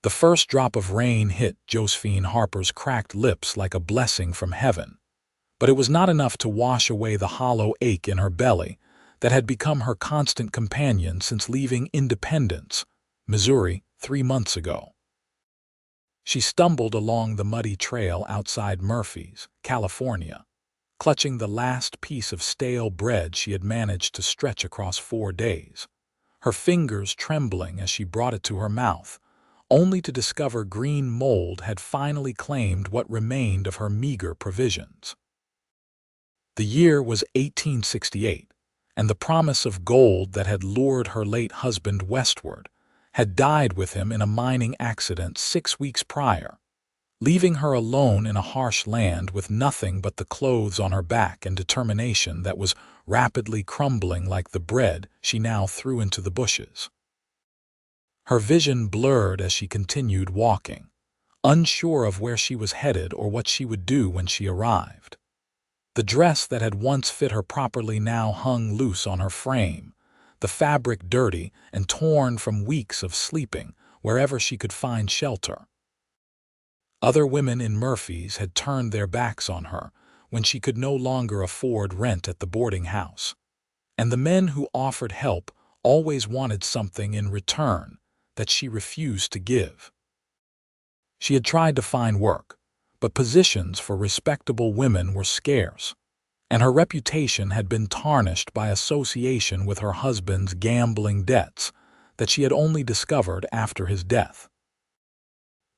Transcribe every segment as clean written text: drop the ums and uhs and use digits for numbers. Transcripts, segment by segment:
The first drop of rain hit Josephine Harper's cracked lips like a blessing from heaven, but it was not enough to wash away the hollow ache in her belly that had become her constant companion since leaving Independence, Missouri, 3 months ago. She stumbled along the muddy trail outside Murphy's, California, clutching the last piece of stale bread she had managed to stretch across 4 days, her fingers trembling as she brought it to her mouth, only to discover green mold had finally claimed what remained of her meager provisions. The year was 1868, and the promise of gold that had lured her late husband westward had died with him in a mining accident 6 weeks prior, leaving her alone in a harsh land with nothing but the clothes on her back and determination that was rapidly crumbling like the bread she now threw into the bushes. Her vision blurred as she continued walking, unsure of where she was headed or what she would do when she arrived. The dress that had once fit her properly now hung loose on her frame, the fabric dirty and torn from weeks of sleeping wherever she could find shelter. Other women in Murphy's had turned their backs on her when she could no longer afford rent at the boarding house, and the men who offered help always wanted something in return that she refused to give. She had tried to find work, but positions for respectable women were scarce, and her reputation had been tarnished by association with her husband's gambling debts that she had only discovered after his death.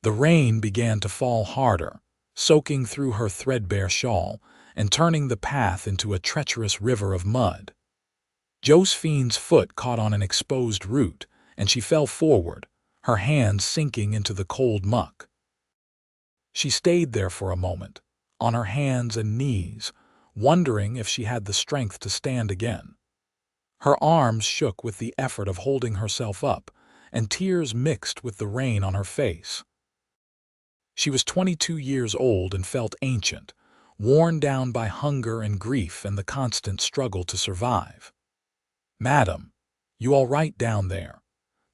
The rain began to fall harder, soaking through her threadbare shawl and turning the path into a treacherous river of mud. Josephine's foot caught on an exposed root, and she fell forward, her hands sinking into the cold muck. She stayed there for a moment, on her hands and knees, wondering if she had the strength to stand again. Her arms shook with the effort of holding herself up, and tears mixed with the rain on her face. She was 22 years old and felt ancient, worn down by hunger and grief and the constant struggle to survive. "Madam, you all right down there?"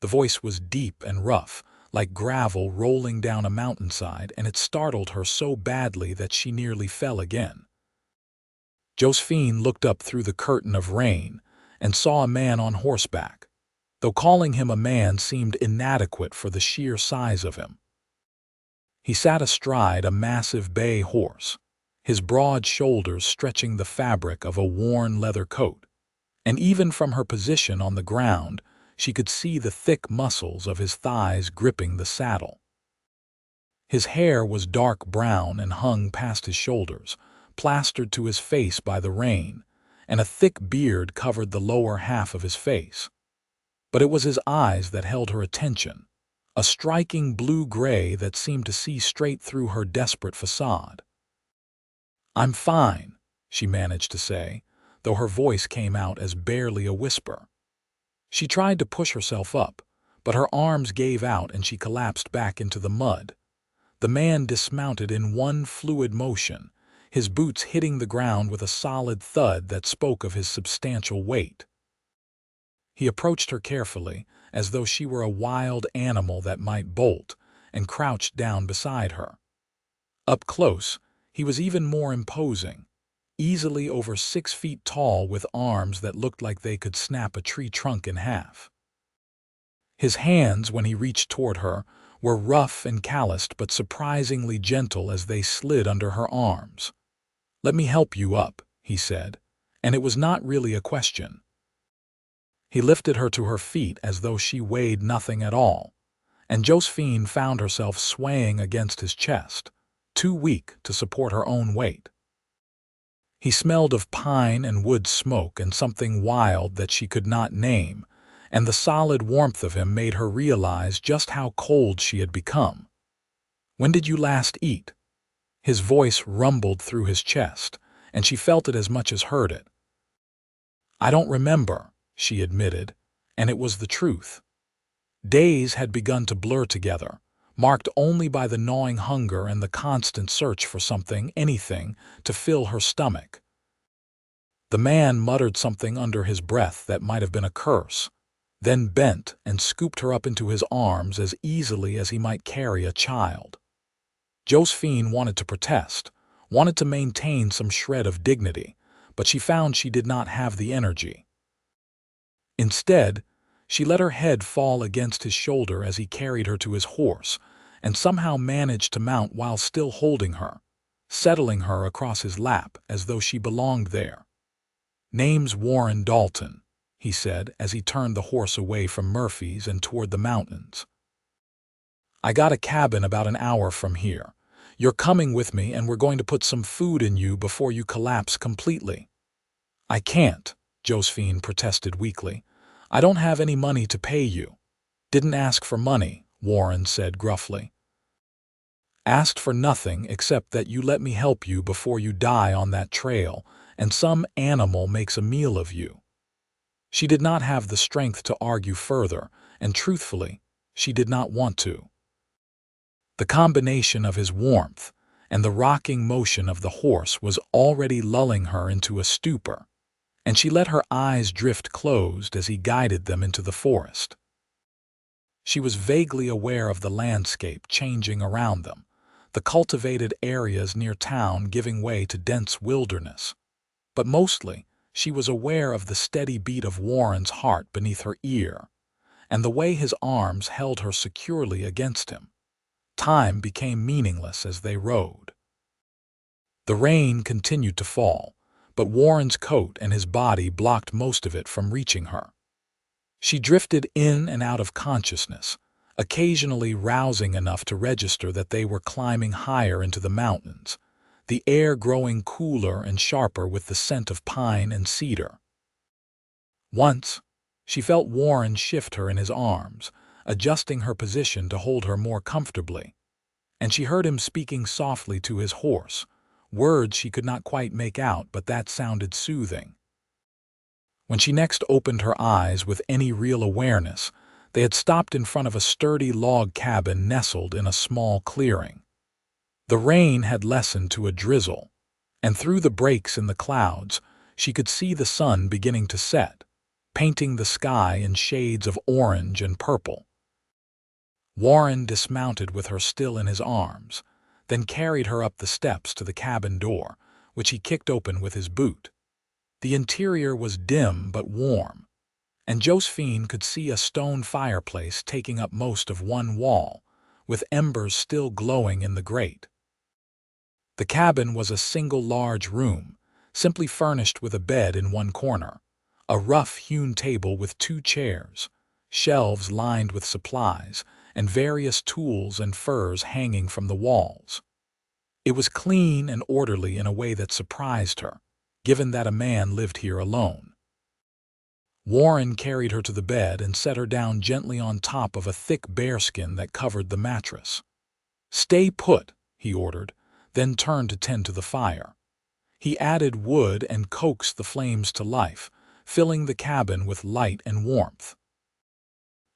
The voice was deep and rough, like gravel rolling down a mountainside, and it startled her so badly that she nearly fell again. Josephine looked up through the curtain of rain and saw a man on horseback, though calling him a man seemed inadequate for the sheer size of him. He sat astride a massive bay horse, his broad shoulders stretching the fabric of a worn leather coat, and even from her position on the ground, she could see the thick muscles of his thighs gripping the saddle. His hair was dark brown and hung past his shoulders, plastered to his face by the rain, and a thick beard covered the lower half of his face. But it was his eyes that held her attention, a striking blue-gray that seemed to see straight through her desperate facade. "I'm fine," she managed to say, though her voice came out as barely a whisper. She tried to push herself up, but her arms gave out and she collapsed back into the mud. The man dismounted in one fluid motion, his boots hitting the ground with a solid thud that spoke of his substantial weight. He approached her carefully, as though she were a wild animal that might bolt, and crouched down beside her. Up close, he was even more imposing, easily over 6 feet tall with arms that looked like they could snap a tree trunk in half. His hands, when he reached toward her, were rough and calloused but surprisingly gentle as they slid under her arms. "Let me help you up," he said, and it was not really a question. He lifted her to her feet as though she weighed nothing at all, and Josephine found herself swaying against his chest, too weak to support her own weight. He smelled of pine and wood smoke and something wild that she could not name, and the solid warmth of him made her realize just how cold she had become. "When did you last eat?" His voice rumbled through his chest, and she felt it as much as heard it. "I don't remember," she admitted, and it was the truth. Days had begun to blur together, marked only by the gnawing hunger and the constant search for something, anything, to fill her stomach. The man muttered something under his breath that might have been a curse, then bent and scooped her up into his arms as easily as he might carry a child. Josephine wanted to protest, wanted to maintain some shred of dignity, but she found she did not have the energy. Instead, she let her head fall against his shoulder as he carried her to his horse, and somehow managed to mount while still holding her, settling her across his lap as though she belonged there. "Name's Warren Dalton," he said as he turned the horse away from Murphy's and toward the mountains. "I got a cabin about an hour from here. You're coming with me and we're going to put some food in you before you collapse completely." "I can't," Josephine protested weakly. "I don't have any money to pay you." "Didn't ask for money," Warren said gruffly. "Asked for nothing except that you let me help you before you die on that trail and some animal makes a meal of you." She did not have the strength to argue further, and truthfully, she did not want to. The combination of his warmth and the rocking motion of the horse was already lulling her into a stupor, and she let her eyes drift closed as he guided them into the forest. She was vaguely aware of the landscape changing around them, the cultivated areas near town giving way to dense wilderness. But mostly, she was aware of the steady beat of Warren's heart beneath her ear, and the way his arms held her securely against him. Time became meaningless as they rode. The rain continued to fall, but Warren's coat and his body blocked most of it from reaching her. She drifted in and out of consciousness, occasionally rousing enough to register that they were climbing higher into the mountains, the air growing cooler and sharper with the scent of pine and cedar. Once, she felt Warren shift her in his arms, adjusting her position to hold her more comfortably, and she heard him speaking softly to his horse, words she could not quite make out, but that sounded soothing. When she next opened her eyes with any real awareness, they had stopped in front of a sturdy log cabin nestled in a small clearing. The rain had lessened to a drizzle, and through the breaks in the clouds, she could see the sun beginning to set, painting the sky in shades of orange and purple. Warren dismounted with her still in his arms, then carried her up the steps to the cabin door, which he kicked open with his boot. The interior was dim but warm, and Josephine could see a stone fireplace taking up most of one wall, with embers still glowing in the grate. The cabin was a single large room, simply furnished with a bed in one corner, a rough-hewn table with 2 chairs, shelves lined with supplies, and various tools and furs hanging from the walls. It was clean and orderly in a way that surprised her, given that a man lived here alone. Warren carried her to the bed and set her down gently on top of a thick bearskin that covered the mattress. "Stay put," he ordered, then turned to tend to the fire. He added wood and coaxed the flames to life, filling the cabin with light and warmth.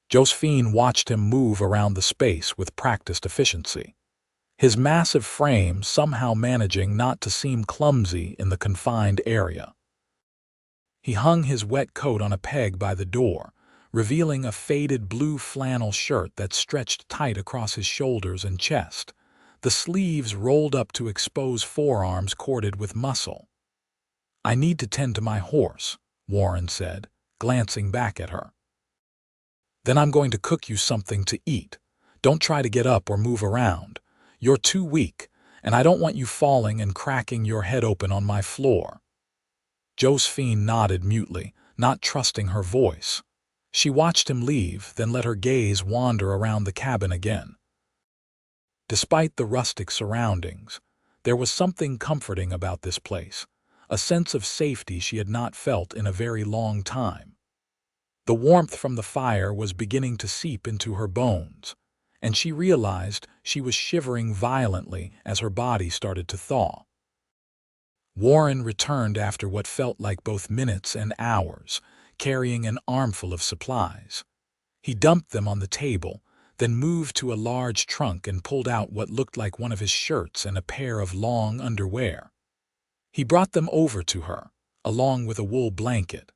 Josephine watched him move around the space with practiced efficiency, his massive frame somehow managing not to seem clumsy in the confined area. He hung his wet coat on a peg by the door, revealing a faded blue flannel shirt that stretched tight across his shoulders and chest, the sleeves rolled up to expose forearms corded with muscle. "I need to tend to my horse," Warren said, glancing back at her. "Then I'm going to cook you something to eat. Don't try to get up or move around. You're too weak, and I don't want you falling and cracking your head open on my floor." Josephine nodded mutely, not trusting her voice. She watched him leave, then let her gaze wander around the cabin again. Despite the rustic surroundings, there was something comforting about this place, a sense of safety she had not felt in a very long time. The warmth from the fire was beginning to seep into her bones, and she realized she was shivering violently as her body started to thaw. Warren returned after what felt like both minutes and hours, carrying an armful of supplies. He dumped them on the table, then moved to a large trunk and pulled out what looked like one of his shirts and a pair of long underwear. He brought them over to her, along with a wool blanket.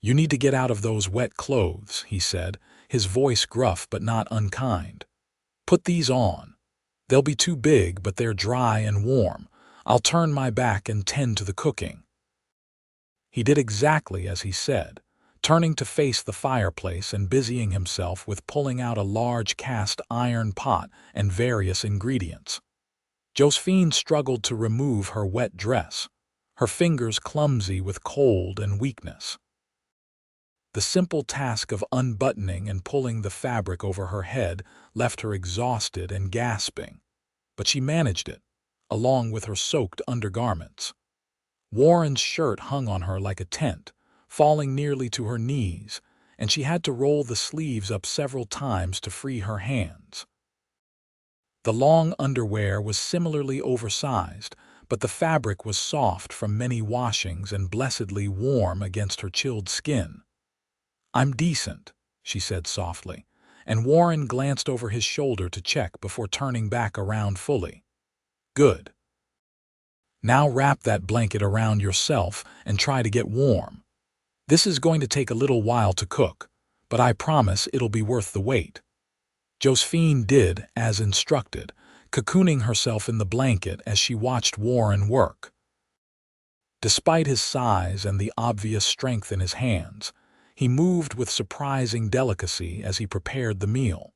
"You need to get out of those wet clothes," he said, his voice gruff but not unkind. "Put these on. They'll be too big, but they're dry and warm. I'll turn my back and tend to the cooking." He did exactly as he said, turning to face the fireplace and busying himself with pulling out a large cast iron pot and various ingredients. Josephine struggled to remove her wet dress, her fingers clumsy with cold and weakness. The simple task of unbuttoning and pulling the fabric over her head left her exhausted and gasping, but she managed it, along with her soaked undergarments. Warren's shirt hung on her like a tent, falling nearly to her knees, and she had to roll the sleeves up several times to free her hands. The long underwear was similarly oversized, but the fabric was soft from many washings and blessedly warm against her chilled skin. "I'm decent," she said softly, and Warren glanced over his shoulder to check before turning back around fully. "Good. Now wrap that blanket around yourself and try to get warm. This is going to take a little while to cook, but I promise it'll be worth the wait." Josephine did as instructed, cocooning herself in the blanket as she watched Warren work. Despite his size and the obvious strength in his hands, he moved with surprising delicacy as he prepared the meal.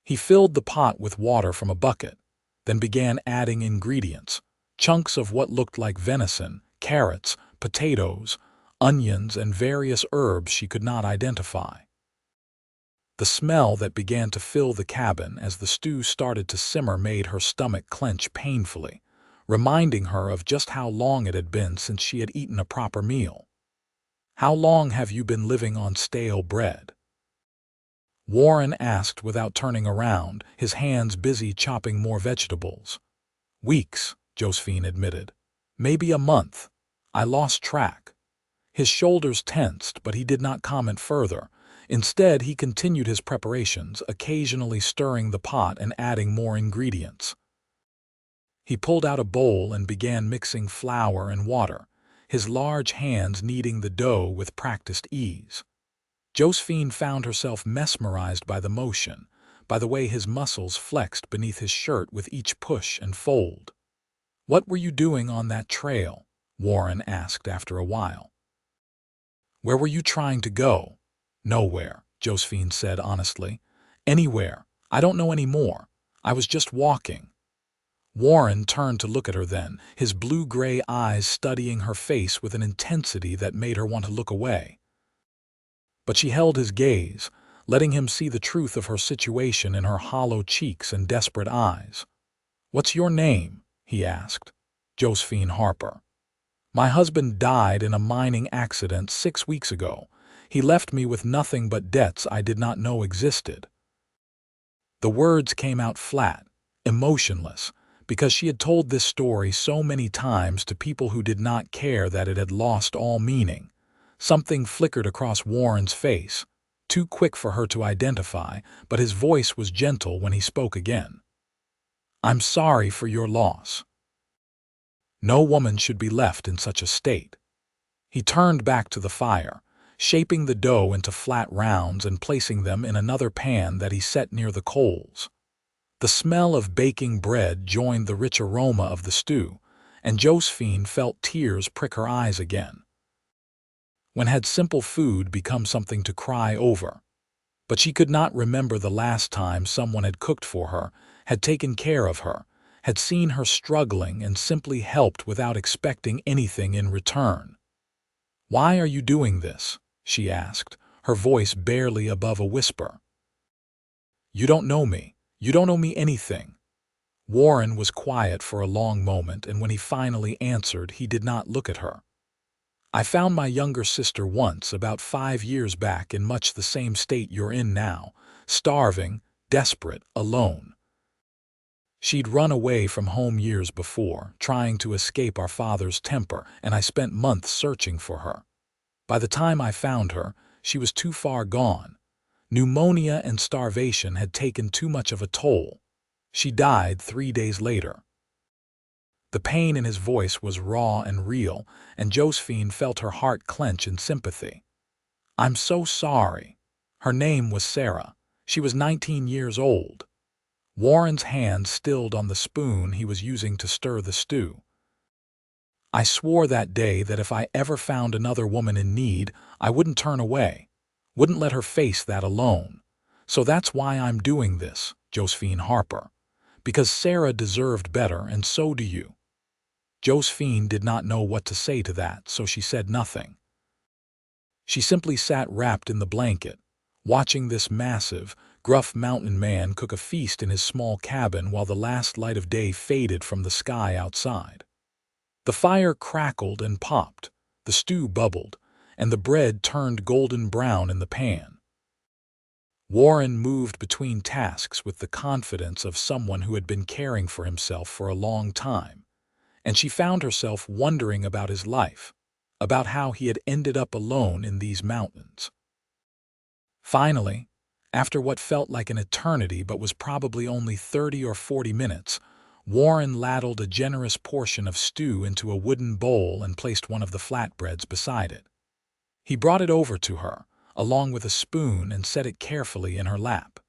He filled the pot with water from a bucket, then began adding ingredients, chunks of what looked like venison, carrots, potatoes, onions, and various herbs she could not identify. The smell that began to fill the cabin as the stew started to simmer made her stomach clench painfully, reminding her of just how long it had been since she had eaten a proper meal. "How long have you been living on stale bread?" Warren asked without turning around, his hands busy chopping more vegetables. "Weeks," Josephine admitted. "Maybe a month. I lost track." His shoulders tensed, but he did not comment further. Instead, he continued his preparations, occasionally stirring the pot and adding more ingredients. He pulled out a bowl and began mixing flour and water, his large hands kneading the dough with practiced ease. Josephine found herself mesmerized by the motion, by the way his muscles flexed beneath his shirt with each push and fold. "What were you doing on that trail?" Warren asked after a while. "Where were you trying to go?" "Nowhere," Josephine said honestly. "Anywhere. I don't know any more. I was just walking." Warren turned to look at her then, his blue-gray eyes studying her face with an intensity that made her want to look away. But she held his gaze, letting him see the truth of her situation in her hollow cheeks and desperate eyes. "What's your name?" he asked. "Josephine Harper. My husband died in a mining accident 6 weeks ago. He left me with nothing but debts I did not know existed." The words came out flat, emotionless, because she had told this story so many times to people who did not care that it had lost all meaning. Something flickered across Warren's face, too quick for her to identify, but his voice was gentle when he spoke again. "I'm sorry for your loss. No woman should be left in such a state." He turned back to the fire, shaping the dough into flat rounds and placing them in another pan that he set near the coals. The smell of baking bread joined the rich aroma of the stew, and Josephine felt tears prick her eyes again. When had simple food become something to cry over? But she could not remember the last time someone had cooked for her, had taken care of her, had seen her struggling and simply helped without expecting anything in return. "Why are you doing this?" she asked, her voice barely above a whisper. "You don't know me. You don't owe me anything." Warren was quiet for a long moment, and when he finally answered, he did not look at her. "I found my younger sister once, about 5 years back, in much the same state you're in now, starving, desperate, alone. She'd run away from home years before, trying to escape our father's temper, and I spent months searching for her. By the time I found her, she was too far gone. Pneumonia and starvation had taken too much of a toll. She died 3 days later." The pain in his voice was raw and real, and Josephine felt her heart clench in sympathy. "I'm so sorry." Her name was Sarah. She was 19 years old. Warren's hand stilled on the spoon he was using to stir the stew. "I swore that day that if I ever found another woman in need, I wouldn't turn away, wouldn't let her face that alone. So that's why I'm doing this, Josephine Harper. Because Sarah deserved better, and so do you." Josephine did not know what to say to that, so she said nothing. She simply sat wrapped in the blanket, watching this massive, gruff mountain man cook a feast in his small cabin while the last light of day faded from the sky outside. The fire crackled and popped, the stew bubbled, and the bread turned golden brown in the pan. Warren moved between tasks with the confidence of someone who had been caring for himself for a long time, and she found herself wondering about his life, about how he had ended up alone in these mountains. Finally, after what felt like an eternity but was probably only 30 or 40 minutes, Warren ladled a generous portion of stew into a wooden bowl and placed one of the flatbreads beside it. He brought it over to her, along with a spoon, and set it carefully in her lap.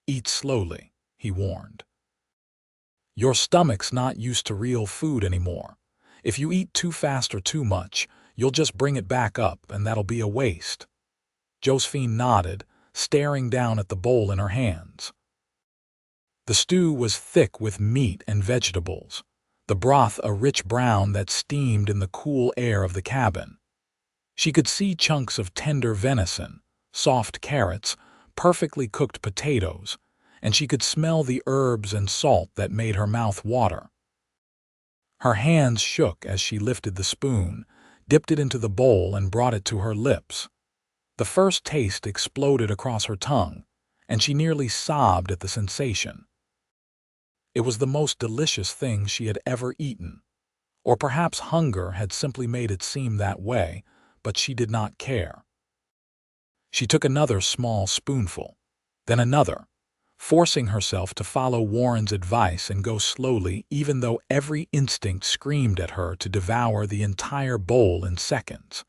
"Eat slowly," he warned. "Your stomach's not used to real food anymore. If you eat too fast or too much, you'll just bring it back up, and that'll be a waste." Josephine nodded, staring down at the bowl in her hands. The stew was thick with meat and vegetables, the broth a rich brown that steamed in the cool air of the cabin. She could see chunks of tender venison, soft carrots, perfectly cooked potatoes, and she could smell the herbs and salt that made her mouth water. Her hands shook as she lifted the spoon, dipped it into the bowl, and brought it to her lips. The first taste exploded across her tongue, and she nearly sobbed at the sensation. It was the most delicious thing she had ever eaten. Or perhaps hunger had simply made it seem that way, but she did not care. She took another small spoonful, then another, forcing herself to follow Warren's advice and go slowly, even though every instinct screamed at her to devour the entire bowl in seconds.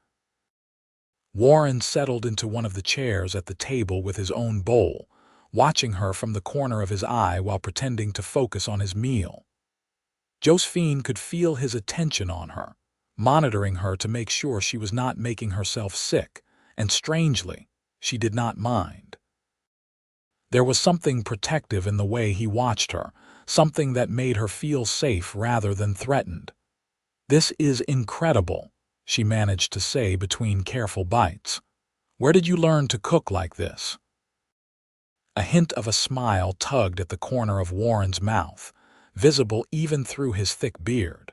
Warren settled into one of the chairs at the table with his own bowl, watching her from the corner of his eye while pretending to focus on his meal. Josephine could feel his attention on her, monitoring her to make sure she was not making herself sick, and strangely, she did not mind. There was something protective in the way he watched her, something that made her feel safe rather than threatened. "This is incredible," she managed to say between careful bites. "Where did you learn to cook like this?" A hint of a smile tugged at the corner of Warren's mouth, visible even through his thick beard.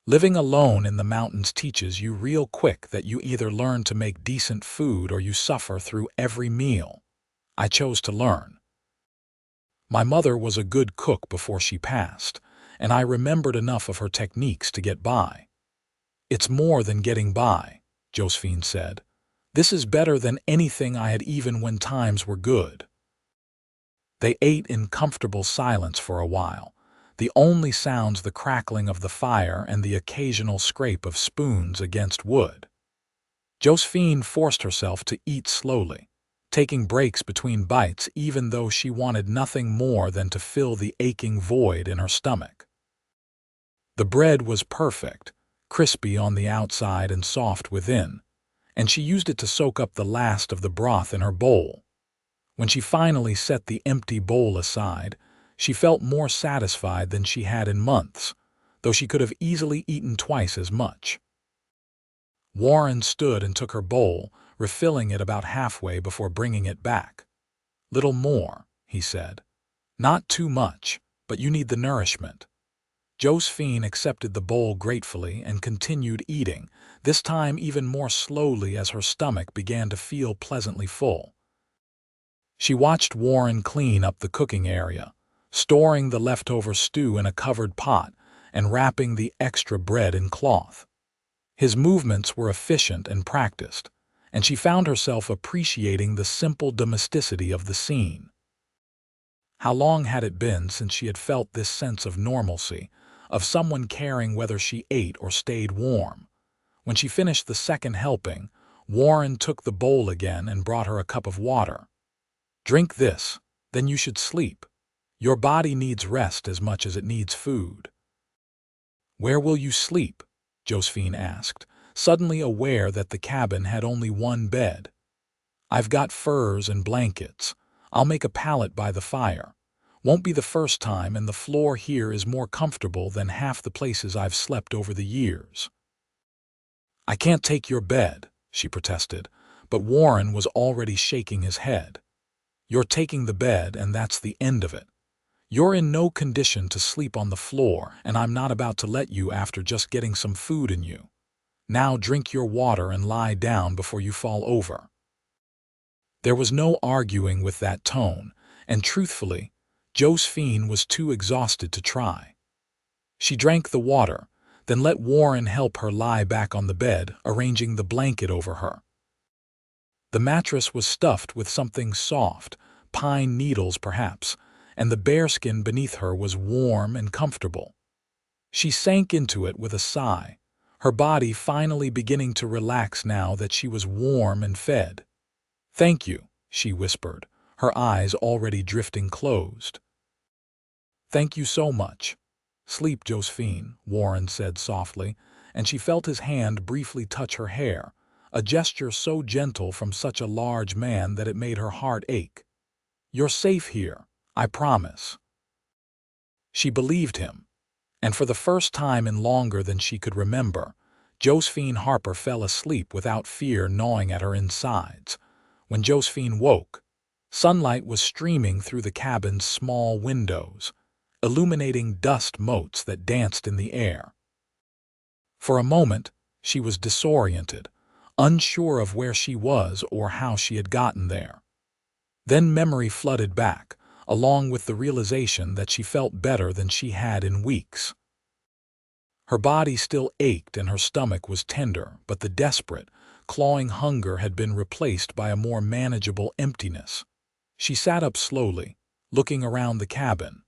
"Living alone in the mountains teaches you real quick that you either learn to make decent food or you suffer through every meal. I chose to learn. My mother was a good cook before she passed, and I remembered enough of her techniques to get by." "It's more than getting by," Josephine said. "This is better than anything I had even when times were good." They ate in comfortable silence for a while, the only sounds the crackling of the fire and the occasional scrape of spoons against wood. Josephine forced herself to eat slowly, taking breaks between bites even though she wanted nothing more than to fill the aching void in her stomach. The bread was perfect, crispy on the outside and soft within, and she used it to soak up the last of the broth in her bowl. When she finally set the empty bowl aside, she felt more satisfied than she had in months, though she could have easily eaten twice as much. Warren stood and took her bowl, refilling it about halfway before bringing it back. "Little more," he said. "Not too much, but you need the nourishment." Josephine accepted the bowl gratefully and continued eating, this time even more slowly as her stomach began to feel pleasantly full. She watched Warren clean up the cooking area, storing the leftover stew in a covered pot and wrapping the extra bread in cloth. His movements were efficient and practiced, and she found herself appreciating the simple domesticity of the scene. How long had it been since she had felt this sense of normalcy, of someone caring whether she ate or stayed warm? When she finished the second helping, Warren took the bowl again and brought her a cup of water. "Drink this, then you should sleep. Your body needs rest as much as it needs food." "Where will you sleep?" Josephine asked, suddenly aware that the cabin had only one bed. "I've got furs and blankets. I'll make a pallet by the fire. Won't be the first time, and the floor here is more comfortable than half the places I've slept over the years." "I can't take your bed," she protested, but Warren was already shaking his head. "You're taking the bed, and that's the end of it. You're in no condition to sleep on the floor, and I'm not about to let you after just getting some food in you. Now drink your water and lie down before you fall over." There was no arguing with that tone, and truthfully, Josephine was too exhausted to try. She drank the water, then let Warren help her lie back on the bed, arranging the blanket over her. The mattress was stuffed with something soft, pine needles perhaps, and the bearskin beneath her was warm and comfortable. She sank into it with a sigh, her body finally beginning to relax now that she was warm and fed. "Thank you," she whispered, her eyes already drifting closed. "Thank you so much. Sleep, Josephine," Warren said softly, and she felt his hand briefly touch her hair, a gesture so gentle from such a large man that it made her heart ache. "You're safe here, I promise." She believed him, and for the first time in longer than she could remember, Josephine Harper fell asleep without fear gnawing at her insides. When Josephine woke, sunlight was streaming through the cabin's small windows, illuminating dust motes that danced in the air. For a moment, she was disoriented, unsure of where she was or how she had gotten there. Then memory flooded back, along with the realization that she felt better than she had in weeks. Her body still ached and her stomach was tender, but the desperate, clawing hunger had been replaced by a more manageable emptiness. She sat up slowly, looking around the cabin.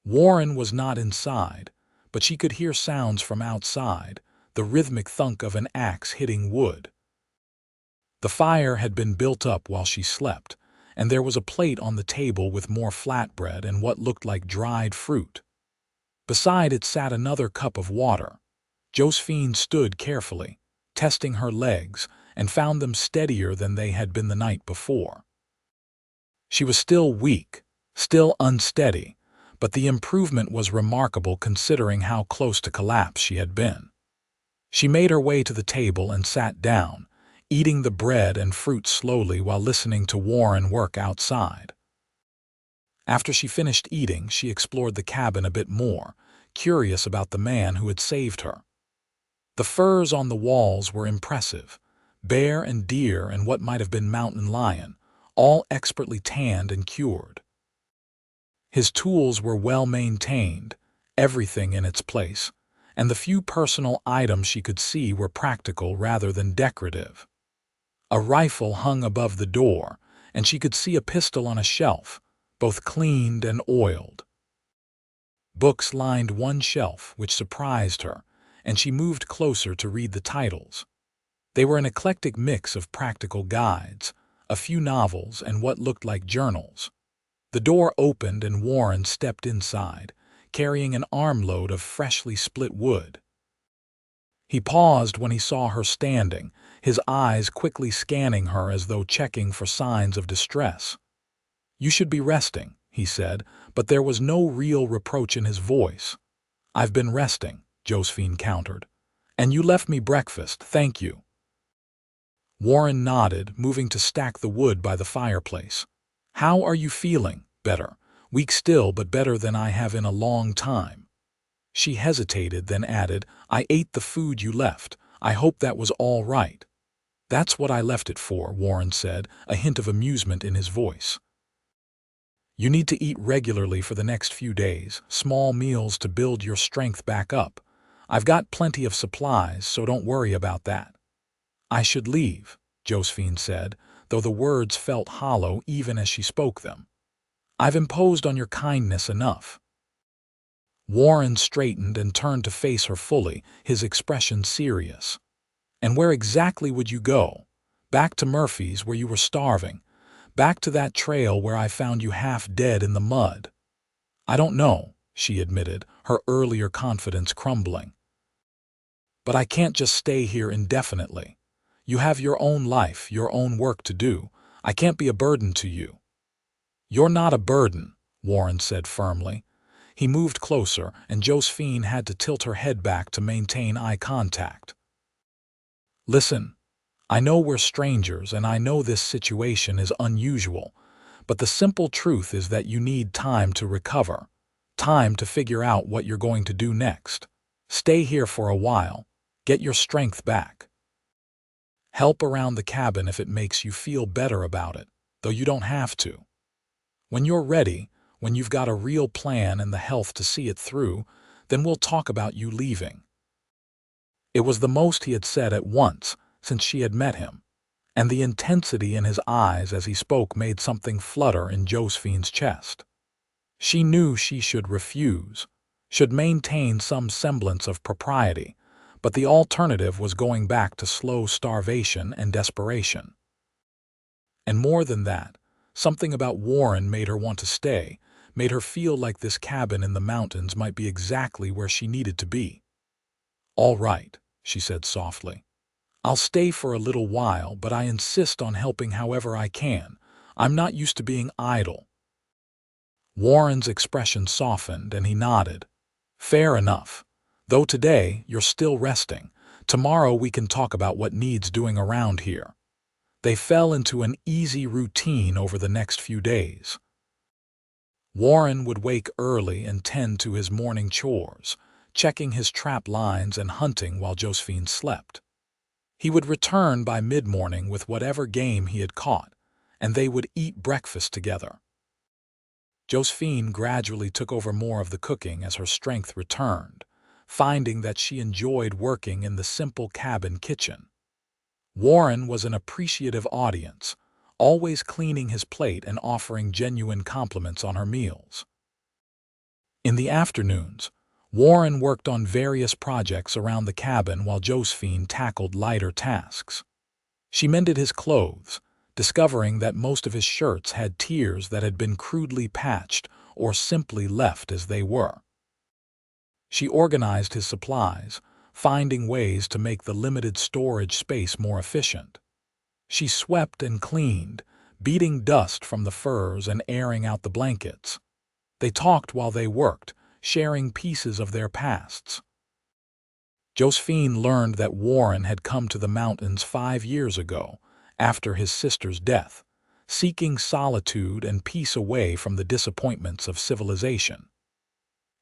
Warren was not inside, but she could hear sounds from outside, the rhythmic thunk of an axe hitting wood. The fire had been built up while she slept, and there was a plate on the table with more flatbread and what looked like dried fruit. Beside it sat another cup of water. Josephine stood carefully, testing her legs, and found them steadier than they had been the night before. She was still weak, still unsteady, but the improvement was remarkable considering how close to collapse she had been. She made her way to the table and sat down, eating the bread and fruit slowly while listening to Warren work outside. After she finished eating, she explored the cabin a bit more, curious about the man who had saved her. The furs on the walls were impressive, bear and deer and what might have been mountain lion, all expertly tanned and cured. His tools were well maintained, everything in its place, and the few personal items she could see were practical rather than decorative. A rifle hung above the door, and she could see a pistol on a shelf, both cleaned and oiled. Books lined one shelf, which surprised her, and she moved closer to read the titles. They were an eclectic mix of practical guides, a few novels, and what looked like journals. The door opened and Warren stepped inside, carrying an armload of freshly split wood. He paused when he saw her standing, his eyes quickly scanning her as though checking for signs of distress. "You should be resting," he said, but there was no real reproach in his voice. "I've been resting," Josephine countered. "And you left me breakfast, thank you." Warren nodded, moving to stack the wood by the fireplace. "How are you feeling?" "Better. Weak still, but better than I have in a long time." She hesitated, then added, "I ate the food you left. I hope that was all right." "That's what I left it for," Warren said, a hint of amusement in his voice. "You need to eat regularly for the next few days, small meals to build your strength back up. I've got plenty of supplies, so don't worry about that." "I should leave," Josephine said, though the words felt hollow even as she spoke them. "I've imposed on your kindness enough." Warren straightened and turned to face her fully, his expression serious. "And where exactly would you go? Back to Murphy's where you were starving. Back to that trail where I found you half dead in the mud. I don't know, she admitted, her earlier confidence crumbling. But I can't just stay here indefinitely. You have your own life, your own work to do. I can't be a burden to you. You're not a burden, Warren said firmly. He moved closer, and Josephine had to tilt her head back to maintain eye contact. Listen, I know we're strangers and I know this situation is unusual, but the simple truth is that you need time to recover, time to figure out what you're going to do next. Stay here for a while, get your strength back. Help around the cabin if it makes you feel better about it, though you don't have to. When you're ready, when you've got a real plan and the health to see it through, then we'll talk about you leaving. It was the most he had said at once since she had met him, and the intensity in his eyes as he spoke made something flutter in Josephine's chest. She knew she should refuse, should maintain some semblance of propriety, but the alternative was going back to slow starvation and desperation. And more than that, something about Warren made her want to stay, made her feel like this cabin in the mountains might be exactly where she needed to be. All right, she said softly. I'll stay for a little while, but I insist on helping however I can. I'm not used to being idle. Warren's expression softened and he nodded. Fair enough. Though today you're still resting, tomorrow we can talk about what needs doing around here. They fell into an easy routine over the next few days. Warren would wake early and tend to his morning chores, checking his trap lines and hunting while Josephine slept. He would return by mid-morning with whatever game he had caught, and they would eat breakfast together. Josephine gradually took over more of the cooking as her strength returned, finding that she enjoyed working in the simple cabin kitchen. Warren was an appreciative audience, always cleaning his plate and offering genuine compliments on her meals. In the afternoons, Warren worked on various projects around the cabin while Josephine tackled lighter tasks. She mended his clothes, discovering that most of his shirts had tears that had been crudely patched or simply left as they were. She organized his supplies, finding ways to make the limited storage space more efficient. She swept and cleaned, beating dust from the furs and airing out the blankets. They talked while they worked, sharing pieces of their pasts. Josephine learned that Warren had come to the mountains 5 years ago, after his sister's death, seeking solitude and peace away from the disappointments of civilization.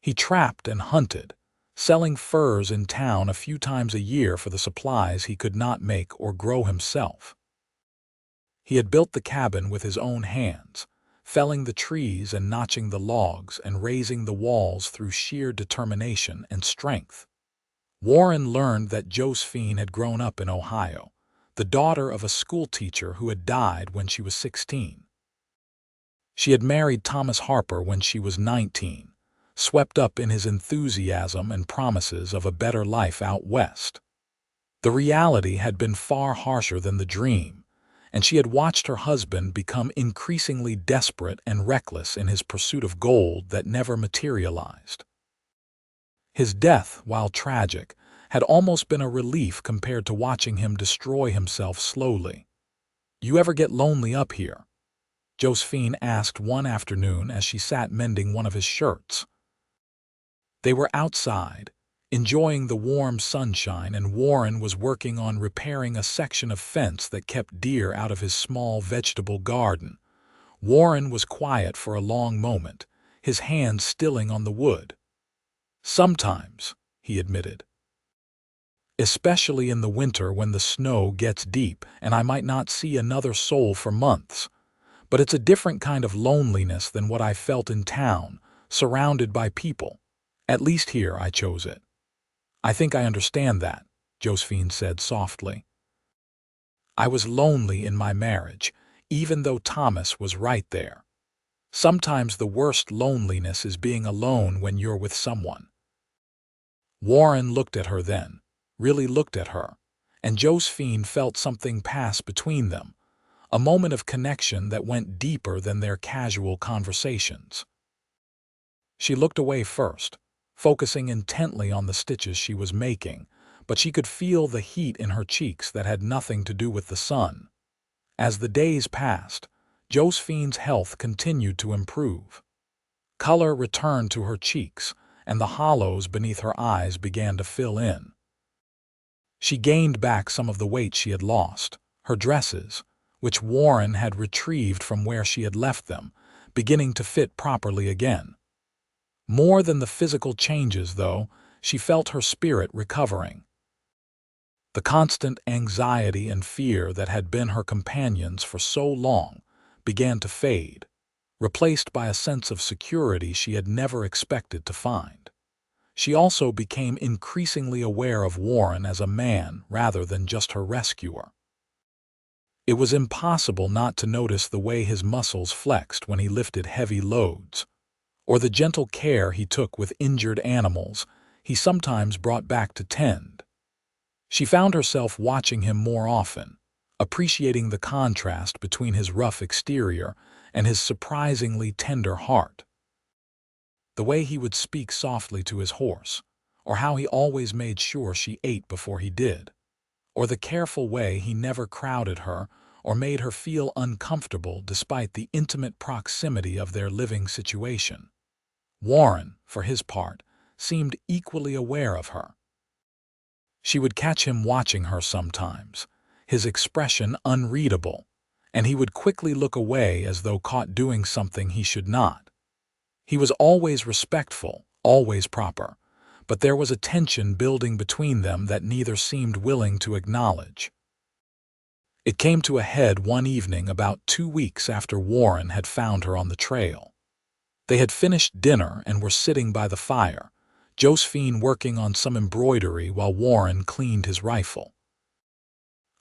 He trapped and hunted, selling furs in town a few times a year for the supplies he could not make or grow himself. He had built the cabin with his own hands, felling the trees and notching the logs and raising the walls through sheer determination and strength. Warren learned that Josephine had grown up in Ohio, the daughter of a schoolteacher who had died when she was 16. She had married Thomas Harper when she was 19, swept up in his enthusiasm and promises of a better life out west. The reality had been far harsher than the dream, and she had watched her husband become increasingly desperate and reckless in his pursuit of gold that never materialized. His death, while tragic, had almost been a relief compared to watching him destroy himself slowly. "You ever get lonely up here?" Josephine asked one afternoon as she sat mending one of his shirts. They were outside, enjoying the warm sunshine, and Warren was working on repairing a section of fence that kept deer out of his small vegetable garden. Warren was quiet for a long moment, his hands stilling on the wood. "Sometimes," he admitted. "Especially in the winter when the snow gets deep and I might not see another soul for months. But it's a different kind of loneliness than what I felt in town, surrounded by people. At least here I chose it." "I think I understand that," Josephine said softly. "I was lonely in my marriage, even though Thomas was right there. Sometimes the worst loneliness is being alone when you're with someone." Warren looked at her then, really looked at her, and Josephine felt something pass between them, a moment of connection that went deeper than their casual conversations. She looked away first, focusing intently on the stitches she was making, but she could feel the heat in her cheeks that had nothing to do with the sun. As the days passed, Josephine's health continued to improve. Color returned to her cheeks, and the hollows beneath her eyes began to fill in. She gained back some of the weight she had lost, her dresses, which Warren had retrieved from where she had left them, beginning to fit properly again. More than the physical changes, though, she felt her spirit recovering. The constant anxiety and fear that had been her companions for so long began to fade, replaced by a sense of security she had never expected to find. She also became increasingly aware of Warren as a man rather than just her rescuer. It was impossible not to notice the way his muscles flexed when he lifted heavy loads, or the gentle care he took with injured animals he sometimes brought back to tend. She found herself watching him more often, appreciating the contrast between his rough exterior and his surprisingly tender heart. The way he would speak softly to his horse, or how he always made sure she ate before he did, or the careful way he never crowded her or made her feel uncomfortable despite the intimate proximity of their living situation. Warren, for his part, seemed equally aware of her. She would catch him watching her sometimes, his expression unreadable, and he would quickly look away as though caught doing something he should not. He was always respectful, always proper, but there was a tension building between them that neither seemed willing to acknowledge. It came to a head one evening about 2 weeks after Warren had found her on the trail. They had finished dinner and were sitting by the fire, Josephine working on some embroidery while Warren cleaned his rifle.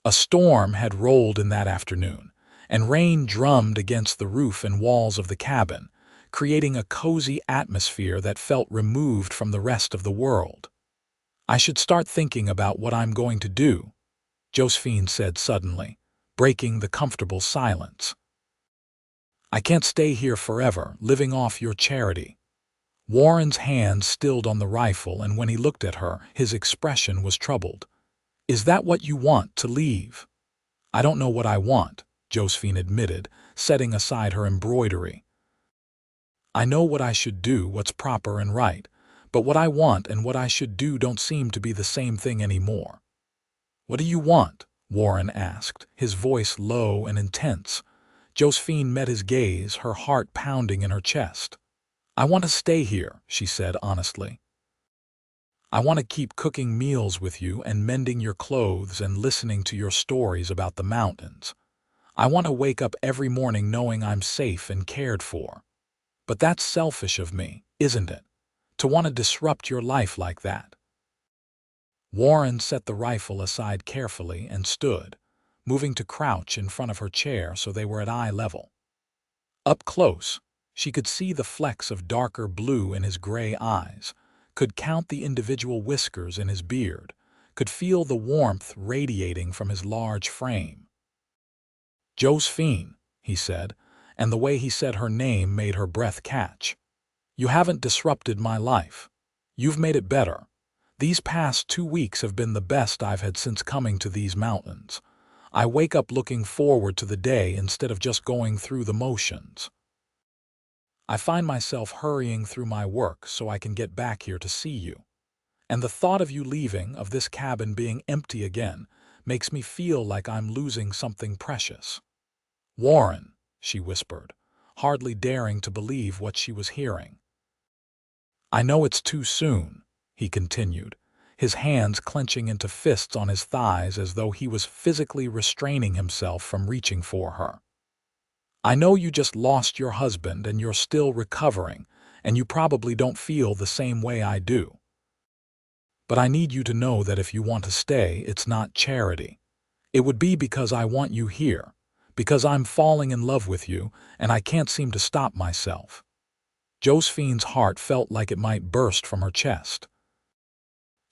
A storm had rolled in that afternoon, and rain drummed against the roof and walls of the cabin, creating a cozy atmosphere that felt removed from the rest of the world. "I should start thinking about what I'm going to do," Josephine said suddenly, breaking the comfortable silence. "I can't stay here forever, living off your charity." Warren's hand stilled on the rifle, and when he looked at her, his expression was troubled. "Is that what you want, to leave?" "I don't know what I want," Josephine admitted, setting aside her embroidery. "I know what I should do, what's proper and right, but what I want and what I should do don't seem to be the same thing anymore." "What do you want?" Warren asked, his voice low and intense. Josephine met his gaze, her heart pounding in her chest. "I want to stay here," she said honestly. "I want to keep cooking meals with you and mending your clothes and listening to your stories about the mountains. I want to wake up every morning knowing I'm safe and cared for. But that's selfish of me, isn't it? To want to disrupt your life like that." Warren set the rifle aside carefully and stood, moving to crouch in front of her chair so they were at eye level. Up close, she could see the flecks of darker blue in his gray eyes, could count the individual whiskers in his beard, could feel the warmth radiating from his large frame. "Josephine," he said, and the way he said her name made her breath catch. "You haven't disrupted my life. You've made it better. These past 2 weeks have been the best I've had since coming to these mountains. I wake up looking forward to the day instead of just going through the motions. I find myself hurrying through my work so I can get back here to see you. And the thought of you leaving, of this cabin being empty again, makes me feel like I'm losing something precious." "Warren," she whispered, hardly daring to believe what she was hearing. "I know it's too soon," he continued, his hands clenching into fists on his thighs as though he was physically restraining himself from reaching for her. "I know you just lost your husband and you're still recovering, and you probably don't feel the same way I do. But I need you to know that if you want to stay, it's not charity. It would be because I want you here, because I'm falling in love with you, and I can't seem to stop myself." Josephine's heart felt like it might burst from her chest.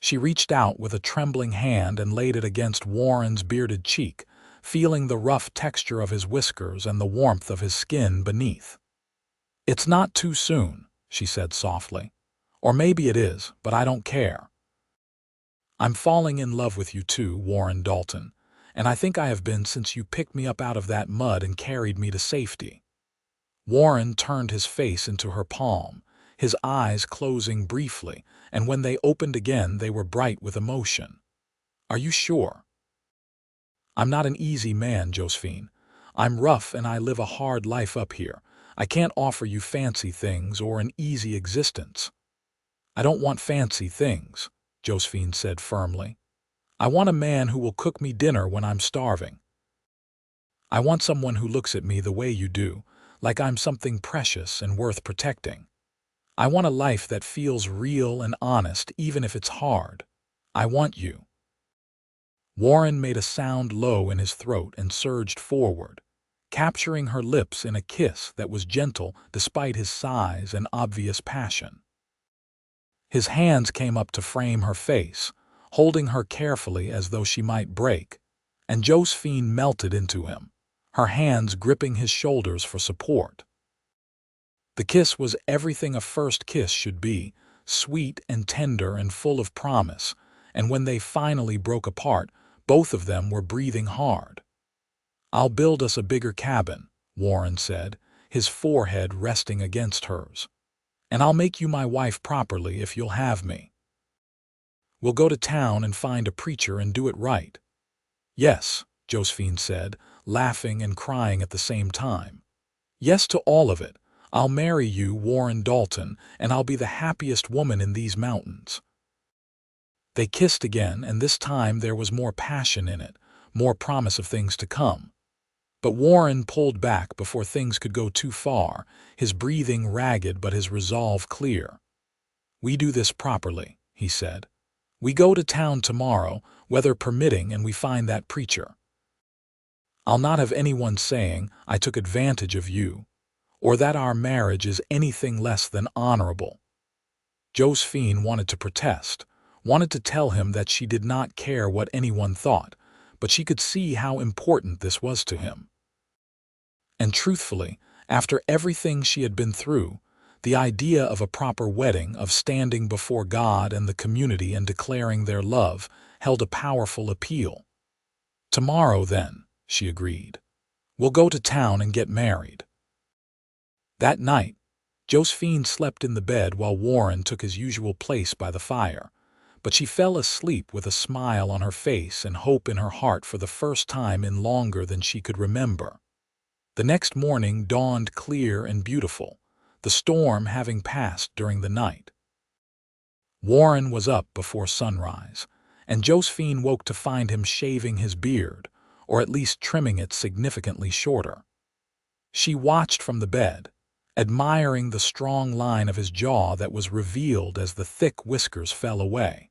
She reached out with a trembling hand and laid it against Warren's bearded cheek, feeling the rough texture of his whiskers and the warmth of his skin beneath. "It's not too soon," she said softly. "Or maybe it is, but I don't care. I'm falling in love with you too, Warren Dalton, and I think I have been since you picked me up out of that mud and carried me to safety." Warren turned his face into her palm, his eyes closing briefly, and when they opened again they were bright with emotion. "Are you sure?" "I'm not an easy man, Josephine. I'm rough and I live a hard life up here. I can't offer you fancy things or an easy existence." "I don't want fancy things," Josephine said firmly. "I want a man who will cook me dinner when I'm starving. I want someone who looks at me the way you do, like I'm something precious and worth protecting. I want a life that feels real and honest even if it's hard. I want you." Warren made a sound low in his throat and surged forward, capturing her lips in a kiss that was gentle despite his size and obvious passion. His hands came up to frame her face, holding her carefully as though she might break, and Josephine melted into him, her hands gripping his shoulders for support. The kiss was everything a first kiss should be, sweet and tender and full of promise, and when they finally broke apart, both of them were breathing hard. "I'll build us a bigger cabin," Warren said, his forehead resting against hers. "And I'll make you my wife properly if you'll have me. We'll go to town and find a preacher and do it right." "Yes," Josephine said, laughing and crying at the same time. "Yes to all of it. I'll marry you, Warren Dalton, and I'll be the happiest woman in these mountains." They kissed again, and this time there was more passion in it, more promise of things to come. But Warren pulled back before things could go too far, his breathing ragged but his resolve clear. "We do this properly," he said. "We go to town tomorrow, weather permitting, and we find that preacher. I'll not have anyone saying I took advantage of you, or that our marriage is anything less than honorable." Josephine wanted to protest, wanted to tell him that she did not care what anyone thought, but she could see how important this was to him. And truthfully, after everything she had been through, the idea of a proper wedding, of standing before God and the community and declaring their love, held a powerful appeal. "Tomorrow, then," she agreed. "We'll go to town and get married." That night, Josephine slept in the bed while Warren took his usual place by the fire, but she fell asleep with a smile on her face and hope in her heart for the first time in longer than she could remember. The next morning dawned clear and beautiful, the storm having passed during the night. Warren was up before sunrise, and Josephine woke to find him shaving his beard, or at least trimming it significantly shorter. She watched from the bed, admiring the strong line of his jaw that was revealed as the thick whiskers fell away.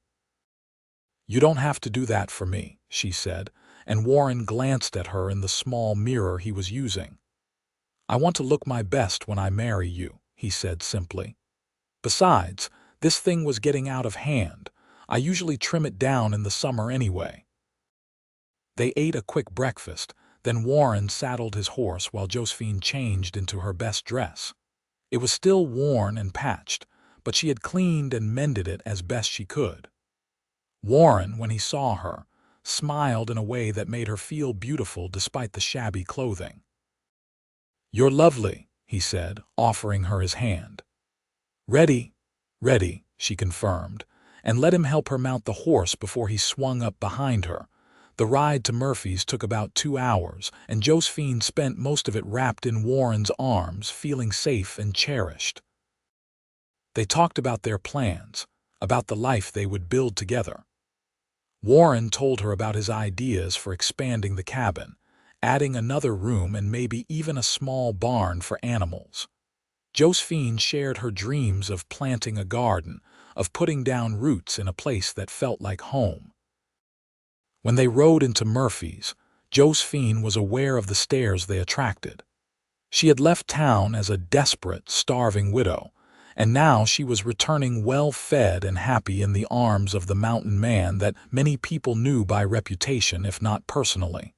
"You don't have to do that for me," she said, and Warren glanced at her in the small mirror he was using. "I want to look my best when I marry you," he said simply. "Besides, this thing was getting out of hand. I usually trim it down in the summer anyway." They ate a quick breakfast, then Warren saddled his horse while Josephine changed into her best dress. It was still worn and patched, but she had cleaned and mended it as best she could. Warren, when he saw her, smiled in a way that made her feel beautiful despite the shabby clothing. "You're lovely," he said, offering her his hand. "Ready, ready," she confirmed, and let him help her mount the horse before he swung up behind her. The ride to Murphy's took about 2 hours, and Josephine spent most of it wrapped in Warren's arms, feeling safe and cherished. They talked about their plans, about the life they would build together. Warren told her about his ideas for expanding the cabin, adding another room and maybe even a small barn for animals. Josephine shared her dreams of planting a garden, of putting down roots in a place that felt like home. When they rode into Murphy's, Josephine was aware of the stares they attracted. She had left town as a desperate, starving widow, and now she was returning well-fed and happy in the arms of the mountain man that many people knew by reputation if not personally.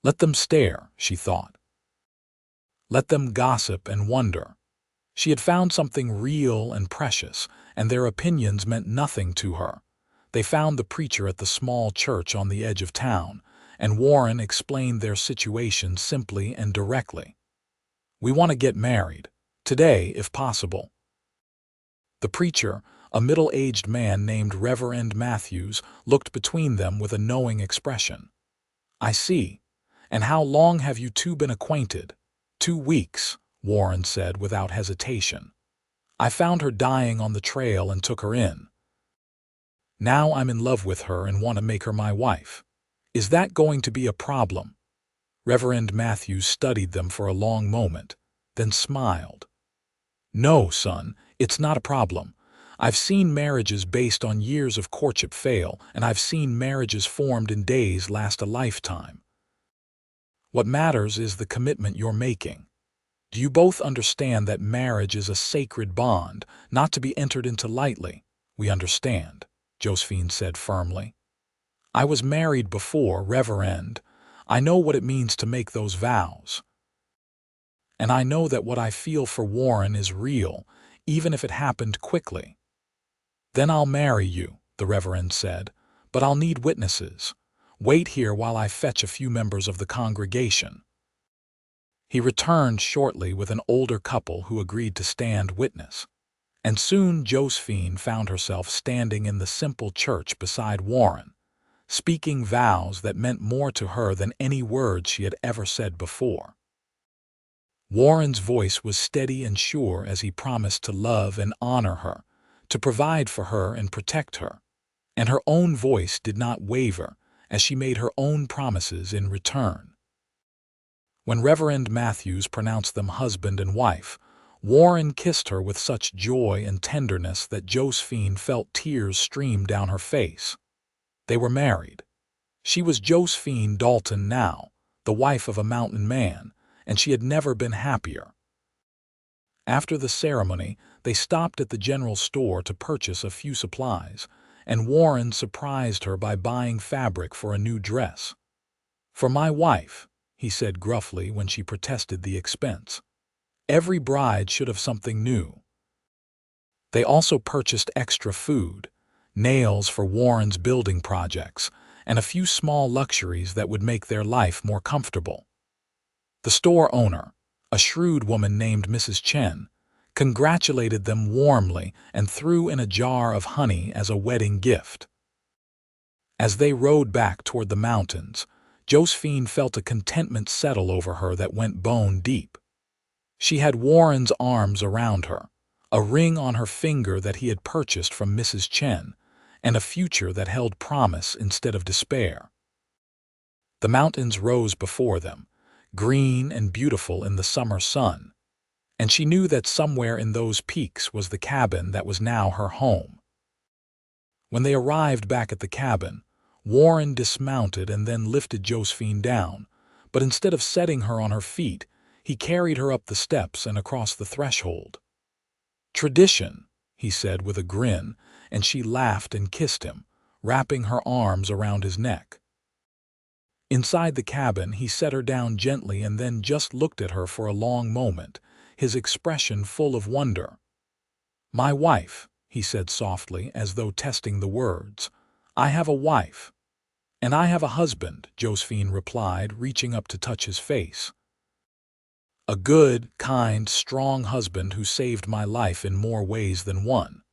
Let them stare, she thought. Let them gossip and wonder. She had found something real and precious, and their opinions meant nothing to her. They found the preacher at the small church on the edge of town, and Warren explained their situation simply and directly. "We want to get married. Today, if possible." The preacher, a middle-aged man named Reverend Matthews, looked between them with a knowing expression. "I see. And how long have you two been acquainted?" 2 weeks, Warren said without hesitation. "I found her dying on the trail and took her in. Now I'm in love with her and want to make her my wife. Is that going to be a problem?" Reverend Matthews studied them for a long moment, then smiled. "No, son, it's not a problem. I've seen marriages based on years of courtship fail, and I've seen marriages formed in days last a lifetime. What matters is the commitment you're making. Do you both understand that marriage is a sacred bond, not to be entered into lightly?" "We understand," Josephine said firmly. "I was married before, Reverend. I know what it means to make those vows. And I know that what I feel for Warren is real, even if it happened quickly." "Then I'll marry you," the Reverend said, "but I'll need witnesses. Wait here while I fetch a few members of the congregation." He returned shortly with an older couple who agreed to stand witness. And soon Josephine found herself standing in the simple church beside Warren, speaking vows that meant more to her than any words she had ever said before. Warren's voice was steady and sure as he promised to love and honor her, to provide for her and protect her. And her own voice did not waver as she made her own promises in return. When Reverend Matthews pronounced them husband and wife, Warren kissed her with such joy and tenderness that Josephine felt tears stream down her face. They were married. She was Josephine Dalton now, the wife of a mountain man, and she had never been happier. After the ceremony, they stopped at the general store to purchase a few supplies, and Warren surprised her by buying fabric for a new dress. "For my wife," he said gruffly when she protested the expense. "Every bride should have something new." They also purchased extra food, nails for Warren's building projects, and a few small luxuries that would make their life more comfortable. The store owner, a shrewd woman named Mrs. Chen, congratulated them warmly and threw in a jar of honey as a wedding gift. As they rode back toward the mountains, Josephine felt a contentment settle over her that went bone deep. She had Warren's arms around her, a ring on her finger that he had purchased from Mrs. Chen, and a future that held promise instead of despair. The mountains rose before them, green and beautiful in the summer sun, and she knew that somewhere in those peaks was the cabin that was now her home. When they arrived back at the cabin, Warren dismounted and then lifted Josephine down, but instead of setting her on her feet, he carried her up the steps and across the threshold. "Tradition," he said with a grin, and she laughed and kissed him, wrapping her arms around his neck. Inside the cabin, he set her down gently and then just looked at her for a long moment, his expression full of wonder. "My wife," he said softly, as though testing the words. "I have a wife." "And I have a husband," Josephine replied, reaching up to touch his face. "A good, kind, strong husband who saved my life in more ways than one."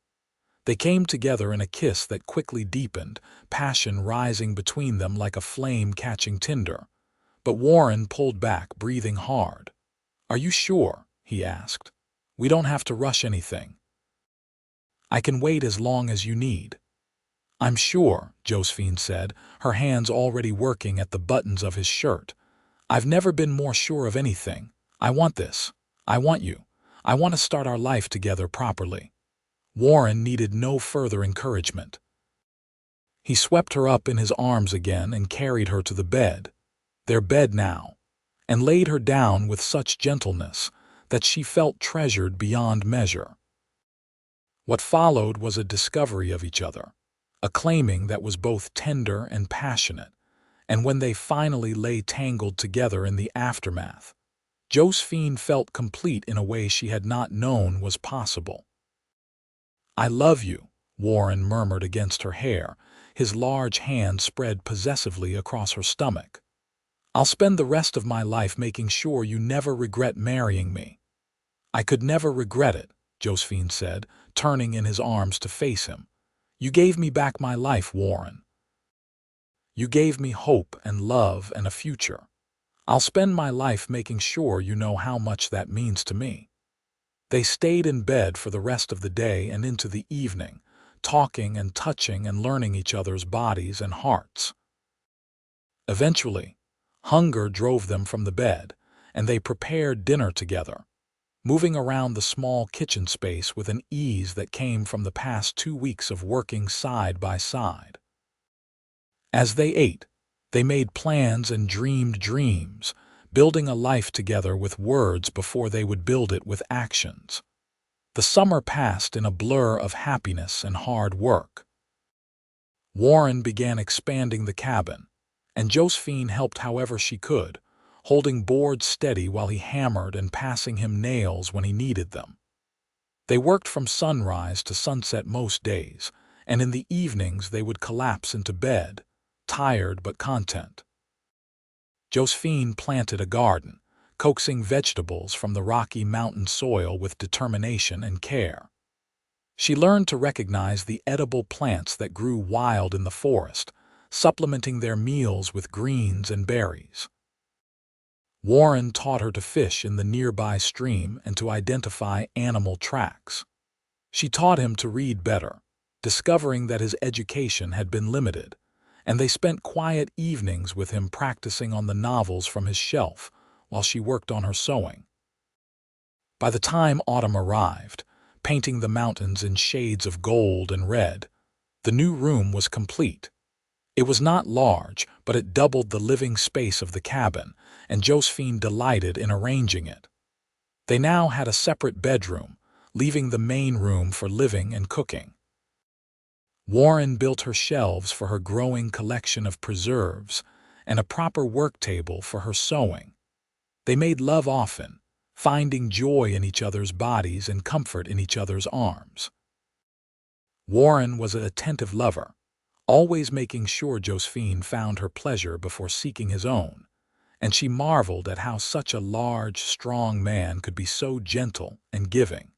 They came together in a kiss that quickly deepened, passion rising between them like a flame catching tinder. But Warren pulled back, breathing hard. "Are you sure?" he asked. "We don't have to rush anything." "I can wait as long as you need." "I'm sure," Josephine said, her hands already working at the buttons of his shirt. "I've never been more sure of anything. I want this. I want you. I want to start our life together properly." Warren needed no further encouragement. He swept her up in his arms again and carried her to the bed, their bed now, and laid her down with such gentleness that she felt treasured beyond measure. What followed was a discovery of each other, a claiming that was both tender and passionate, and when they finally lay tangled together in the aftermath, Josephine felt complete in a way she had not known was possible. "I love you," Warren murmured against her hair, his large hand spread possessively across her stomach. "I'll spend the rest of my life making sure you never regret marrying me." "I could never regret it," Josephine said, turning in his arms to face him. "You gave me back my life, Warren. You gave me hope and love and a future. I'll spend my life making sure you know how much that means to me." They stayed in bed for the rest of the day and into the evening, talking and touching and learning each other's bodies and hearts. Eventually, hunger drove them from the bed, and they prepared dinner together, moving around the small kitchen space with an ease that came from the past 2 weeks of working side by side. As they ate, they made plans and dreamed dreams, building a life together with words before they would build it with actions. The summer passed in a blur of happiness and hard work. Warren began expanding the cabin, and Josephine helped however she could, holding boards steady while he hammered and passing him nails when he needed them. They worked from sunrise to sunset most days, and in the evenings they would collapse into bed, tired but content. Josephine planted a garden, coaxing vegetables from the rocky mountain soil with determination and care. She learned to recognize the edible plants that grew wild in the forest, supplementing their meals with greens and berries. Warren taught her to fish in the nearby stream and to identify animal tracks. She taught him to read better, discovering that his education had been limited, and they spent quiet evenings with him practicing on the novels from his shelf while she worked on her sewing. By the time autumn arrived, painting the mountains in shades of gold and red, the new room was complete. It was not large, but it doubled the living space of the cabin, and Josephine delighted in arranging it. They now had a separate bedroom, leaving the main room for living and cooking. Warren built her shelves for her growing collection of preserves and a proper work table for her sewing. They made love often, finding joy in each other's bodies and comfort in each other's arms. Warren was an attentive lover, always making sure Josephine found her pleasure before seeking his own, and she marveled at how such a large, strong man could be so gentle and giving.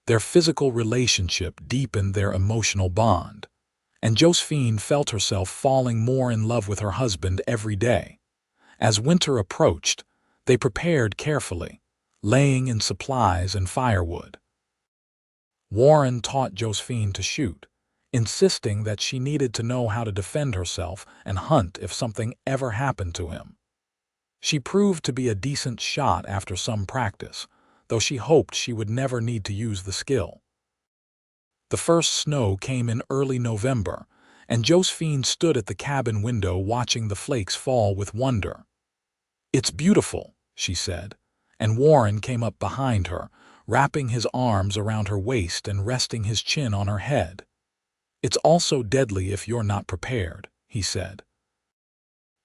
Their physical relationship deepened their emotional bond, and Josephine felt herself falling more in love with her husband every day. As winter approached, they prepared carefully, laying in supplies and firewood. Warren taught Josephine to shoot, insisting that she needed to know how to defend herself and hunt if something ever happened to him. She proved to be a decent shot after some practice, though she hoped she would never need to use the skill. The first snow came in early November, and Josephine stood at the cabin window watching the flakes fall with wonder. "It's beautiful," she said, and Warren came up behind her, wrapping his arms around her waist and resting his chin on her head. "It's also deadly if you're not prepared," he said.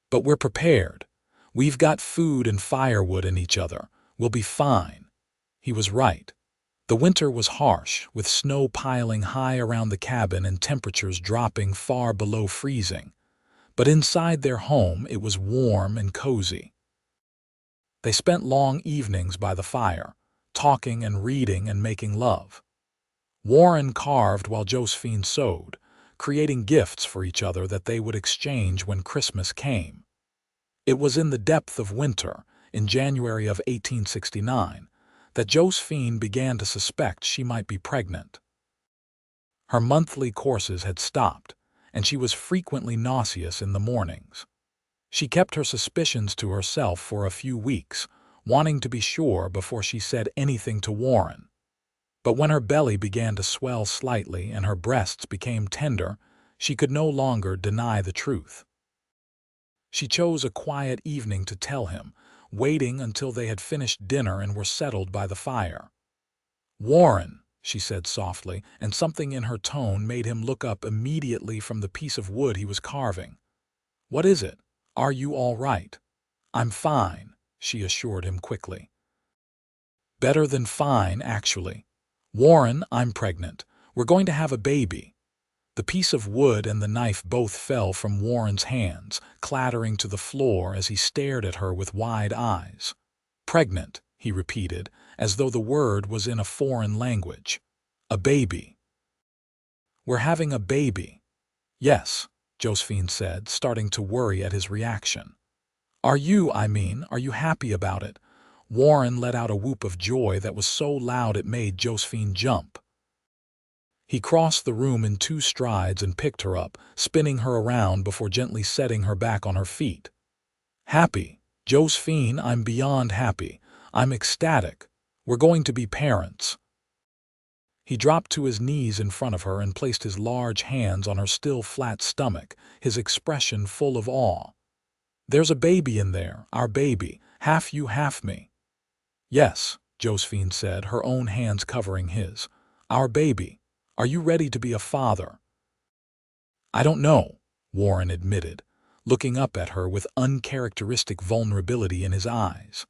"But we're prepared. We've got food and firewood in each other. We'll be fine." He was right. The winter was harsh, with snow piling high around the cabin and temperatures dropping far below freezing. But inside their home it was warm and cozy. They spent long evenings by the fire, talking and reading and making love. Warren carved while Josephine sewed, creating gifts for each other that they would exchange when Christmas came. It was in the depth of winter, in January of 1869, that Josephine began to suspect she might be pregnant. Her monthly courses had stopped, and she was frequently nauseous in the mornings. She kept her suspicions to herself for a few weeks, wanting to be sure before she said anything to Warren. But when her belly began to swell slightly and her breasts became tender, she could no longer deny the truth. She chose a quiet evening to tell him, waiting until they had finished dinner and were settled by the fire. "Warren," she said softly, and something in her tone made him look up immediately from the piece of wood he was carving. "What is it? Are you all right?" "I'm fine," she assured him quickly. "Better than fine, actually. Warren, I'm pregnant. We're going to have a baby." The piece of wood and the knife both fell from Warren's hands, clattering to the floor as he stared at her with wide eyes. "Pregnant," he repeated, as though the word was in a foreign language. "A baby." "We're having a baby." "Yes," Josephine said, starting to worry at his reaction. Are you happy about it?" Warren let out a whoop of joy that was so loud it made Josephine jump. He crossed the room in 2 strides and picked her up, spinning her around before gently setting her back on her feet. "Happy? Josephine, I'm beyond happy. I'm ecstatic. We're going to be parents." He dropped to his knees in front of her and placed his large hands on her still flat stomach, his expression full of awe. "There's a baby in there, our baby, half you, half me." "Yes," Josephine said, her own hands covering his. "Our baby. Are you ready to be a father?" "I don't know," Warren admitted, looking up at her with uncharacteristic vulnerability in his eyes.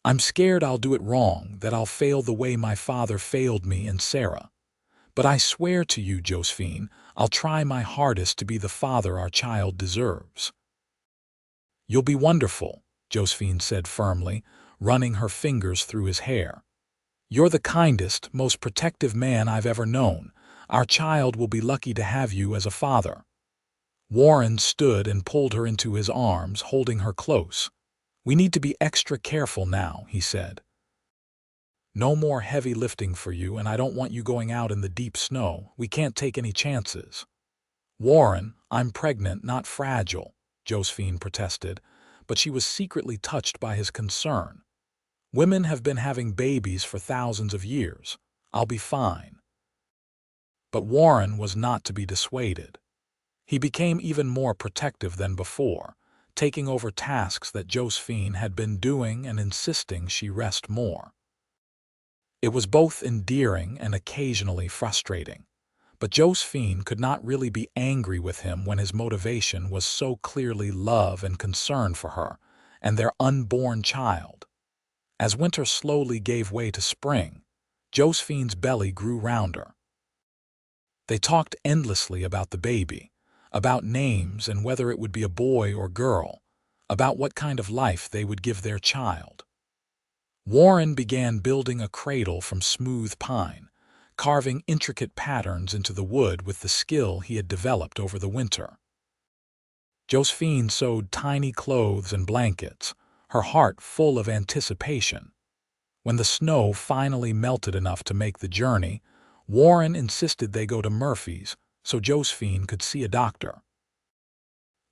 "I'm scared I'll do it wrong, that I'll fail the way my father failed me and Sarah. But I swear to you, Josephine, I'll try my hardest to be the father our child deserves." "You'll be wonderful," Josephine said firmly, running her fingers through his hair. "You're the kindest, most protective man I've ever known. Our child will be lucky to have you as a father." Warren stood and pulled her into his arms, holding her close. "We need to be extra careful now," he said. "No more heavy lifting for you, and I don't want you going out in the deep snow. We can't take any chances." "Warren, I'm pregnant, not fragile," Josephine protested, but she was secretly touched by his concern. "Women have been having babies for thousands of years. I'll be fine." But Warren was not to be dissuaded. He became even more protective than before, taking over tasks that Josephine had been doing and insisting she rest more. It was both endearing and occasionally frustrating, but Josephine could not really be angry with him when his motivation was so clearly love and concern for her and their unborn child. As winter slowly gave way to spring, Josephine's belly grew rounder. They talked endlessly about the baby, about names and whether it would be a boy or girl, about what kind of life they would give their child. Warren began building a cradle from smooth pine, carving intricate patterns into the wood with the skill he had developed over the winter. Josephine sewed tiny clothes and blankets, her heart full of anticipation. When the snow finally melted enough to make the journey, Warren insisted they go to Murphy's so Josephine could see a doctor.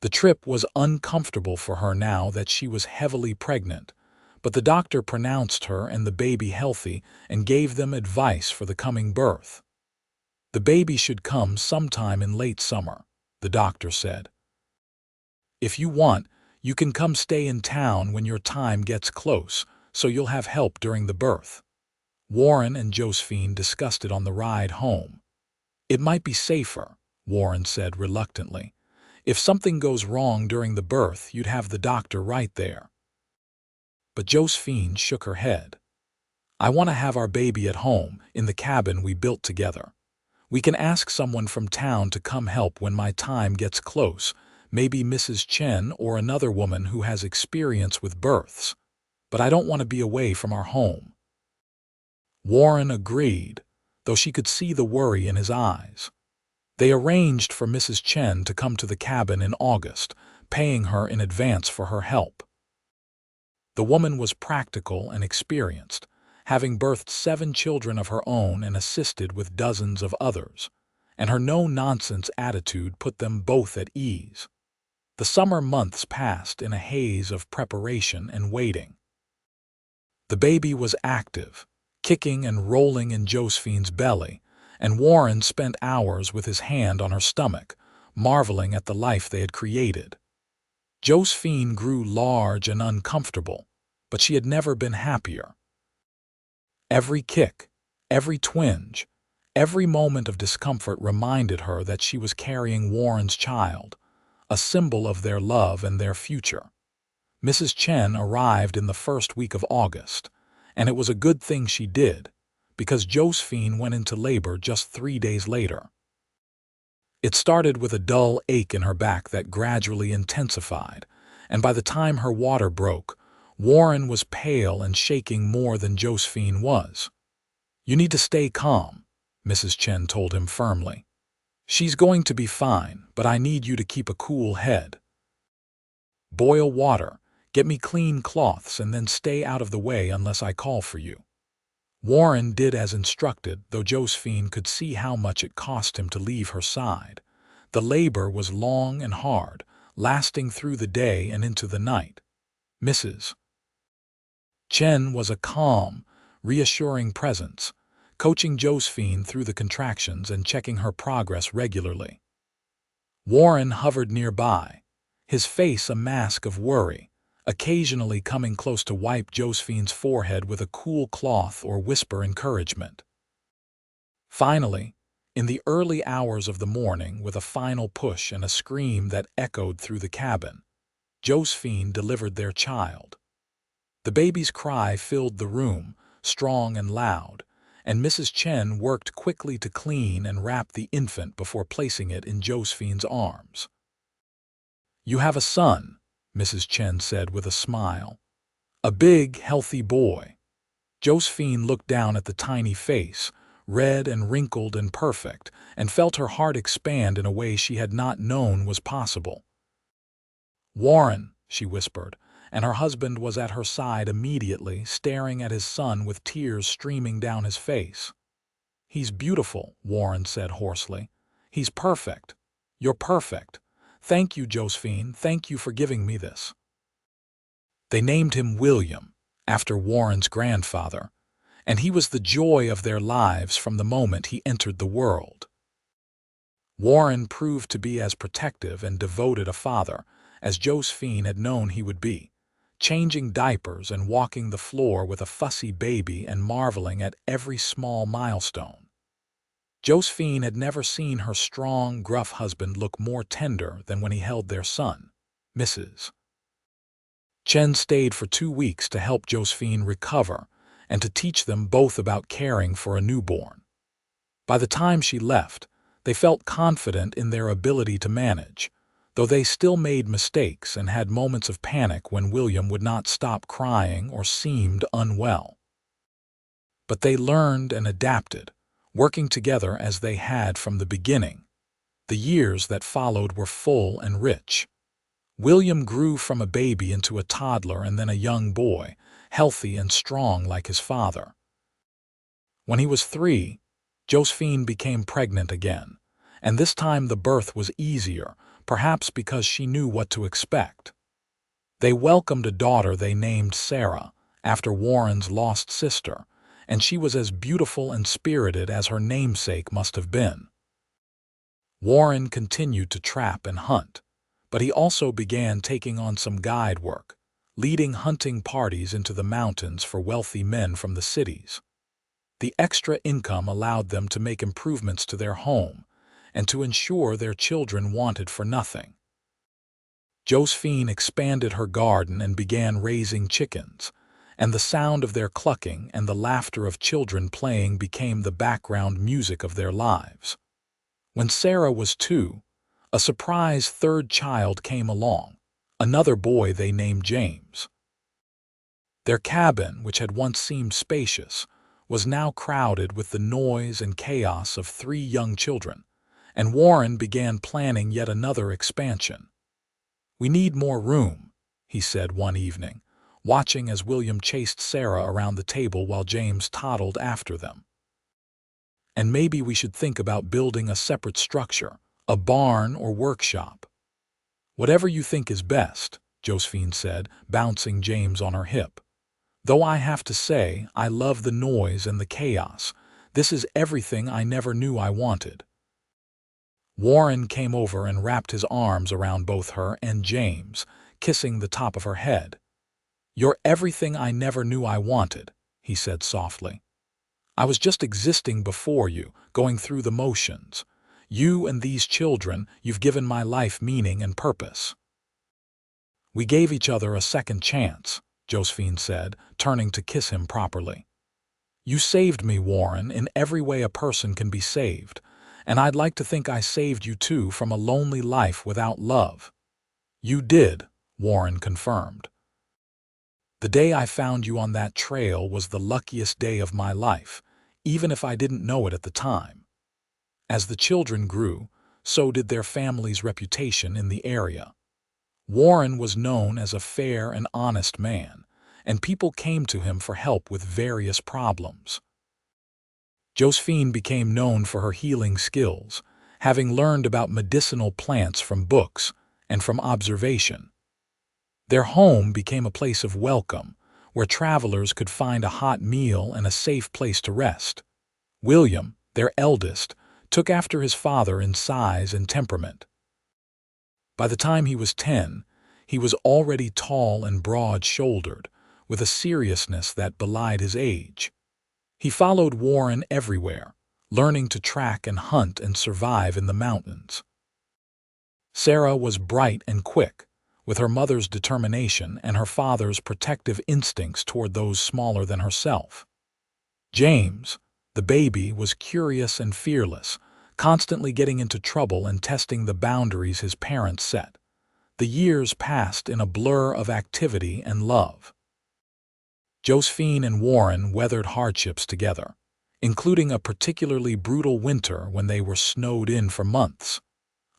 The trip was uncomfortable for her now that she was heavily pregnant, but the doctor pronounced her and the baby healthy and gave them advice for the coming birth. "The baby should come sometime in late summer," the doctor said. "If you want, you can come stay in town when your time gets close, so you'll have help during the birth." Warren and Josephine discussed it on the ride home. "It might be safer," Warren said reluctantly. "If something goes wrong during the birth, you'd have the doctor right there." But Josephine shook her head. "I want to have our baby at home, in the cabin we built together. We can ask someone from town to come help when my time gets close, maybe Mrs. Chen or another woman who has experience with births. But I don't want to be away from our home." Warren agreed, though she could see the worry in his eyes. They arranged for Mrs. Chen to come to the cabin in August, paying her in advance for her help. The woman was practical and experienced, having birthed 7 children of her own and assisted with dozens of others, and her no-nonsense attitude put them both at ease. The summer months passed in a haze of preparation and waiting. The baby was active, kicking and rolling in Josephine's belly, and Warren spent hours with his hand on her stomach, marveling at the life they had created. Josephine grew large and uncomfortable, but she had never been happier. Every kick, Every twinge, every moment of discomfort reminded her that she was carrying Warren's child, a symbol of their love and their future. Mrs. Chen arrived in the first week of August, and it was a good thing she did, because Josephine went into labor just 3 days later. It started with a dull ache in her back that gradually intensified, and by the time her water broke, Warren was pale and shaking more than Josephine was. "You need to stay calm," Mrs. Chen told him firmly. "She's going to be fine, but I need you to keep a cool head. Boil water, get me clean cloths, and then stay out of the way unless I call for you." Warren did as instructed, though Josephine could see how much it cost him to leave her side. The labor was long and hard, lasting through the day and into the night. Mrs. Chen was a calm, reassuring presence, coaching Josephine through the contractions and checking her progress regularly. Warren hovered nearby, his face a mask of worry, occasionally coming close to wipe Josephine's forehead with a cool cloth or whisper encouragement. Finally, in the early hours of the morning, with a final push and a scream that echoed through the cabin, Josephine delivered their child. The baby's cry filled the room, strong and loud, and Mrs. Chen worked quickly to clean and wrap the infant before placing it in Josephine's arms. "You have a son," Mrs. Chen said with a smile. "A big, healthy boy." Josephine looked down at the tiny face, red and wrinkled and perfect, and felt her heart expand in a way she had not known was possible. "Warren," she whispered, and her husband was at her side immediately, staring at his son with tears streaming down his face. "He's beautiful," Warren said hoarsely. "He's perfect. You're perfect. Thank you, Josephine. Thank you for giving me this." They named him William, after Warren's grandfather, and he was the joy of their lives from the moment he entered the world. Warren proved to be as protective and devoted a father as Josephine had known he would be, changing diapers and walking the floor with a fussy baby and marveling at every small milestone. Josephine had never seen her strong, gruff husband look more tender than when he held their son. Mrs. Chen stayed for 2 weeks to help Josephine recover and to teach them both about caring for a newborn. By the time she left, they felt confident in their ability to manage, though they still made mistakes and had moments of panic when William would not stop crying or seemed unwell. But they learned and adapted, working together as they had from the beginning. The years that followed were full and rich. William grew from a baby into a toddler and then a young boy, healthy and strong like his father. When he was 3, Josephine became pregnant again, and this time the birth was easier, perhaps because she knew what to expect. They welcomed a daughter they named Sarah, after Warren's lost sister, and she was as beautiful and spirited as her namesake must have been. Warren continued to trap and hunt, but he also began taking on some guide work, leading hunting parties into the mountains for wealthy men from the cities. The extra income allowed them to make improvements to their home and to ensure their children wanted for nothing. Josephine expanded her garden and began raising chickens, and the sound of their clucking and the laughter of children playing became the background music of their lives. When Sarah was 2, a surprise 3rd child came along, another boy they named James. Their cabin, which had once seemed spacious, was now crowded with the noise and chaos of 3 young children, and Warren began planning yet another expansion. "We need more room," he said one evening, watching as William chased Sarah around the table while James toddled after them. "And maybe we should think about building a separate structure, a barn or workshop." "Whatever you think is best," Josephine said, bouncing James on her hip. "Though I have to say, I love the noise and the chaos. This is everything I never knew I wanted." Warren came over and wrapped his arms around both her and James, kissing the top of her head. "You're everything I never knew I wanted," he said softly. I was just existing before you, going through the motions. You and these children, you've given my life meaning and purpose." "We gave each other a second chance," Josephine said, turning to kiss him properly. "You saved me, Warren, in every way a person can be saved, and I'd like to think I saved you too from a lonely life without love." "You did," Warren confirmed. "The day I found you on that trail was the luckiest day of my life, even if I didn't know it at the time." As the children grew, so did their family's reputation in the area. Warren was known as a fair and honest man, and people came to him for help with various problems. Josephine became known for her healing skills, having learned about medicinal plants from books and from observation. Their home became a place of welcome, where travelers could find a hot meal and a safe place to rest. William, their eldest, took after his father in size and temperament. By the time he was 10, he was already tall and broad-shouldered, with a seriousness that belied his age. He followed Warren everywhere, learning to track and hunt and survive in the mountains. Sarah was bright and quick, with her mother's determination and her father's protective instincts toward those smaller than herself. James, the baby, was curious and fearless, constantly getting into trouble and testing the boundaries his parents set. The years passed in a blur of activity and love. Josephine and Warren weathered hardships together, including a particularly brutal winter when they were snowed in for months,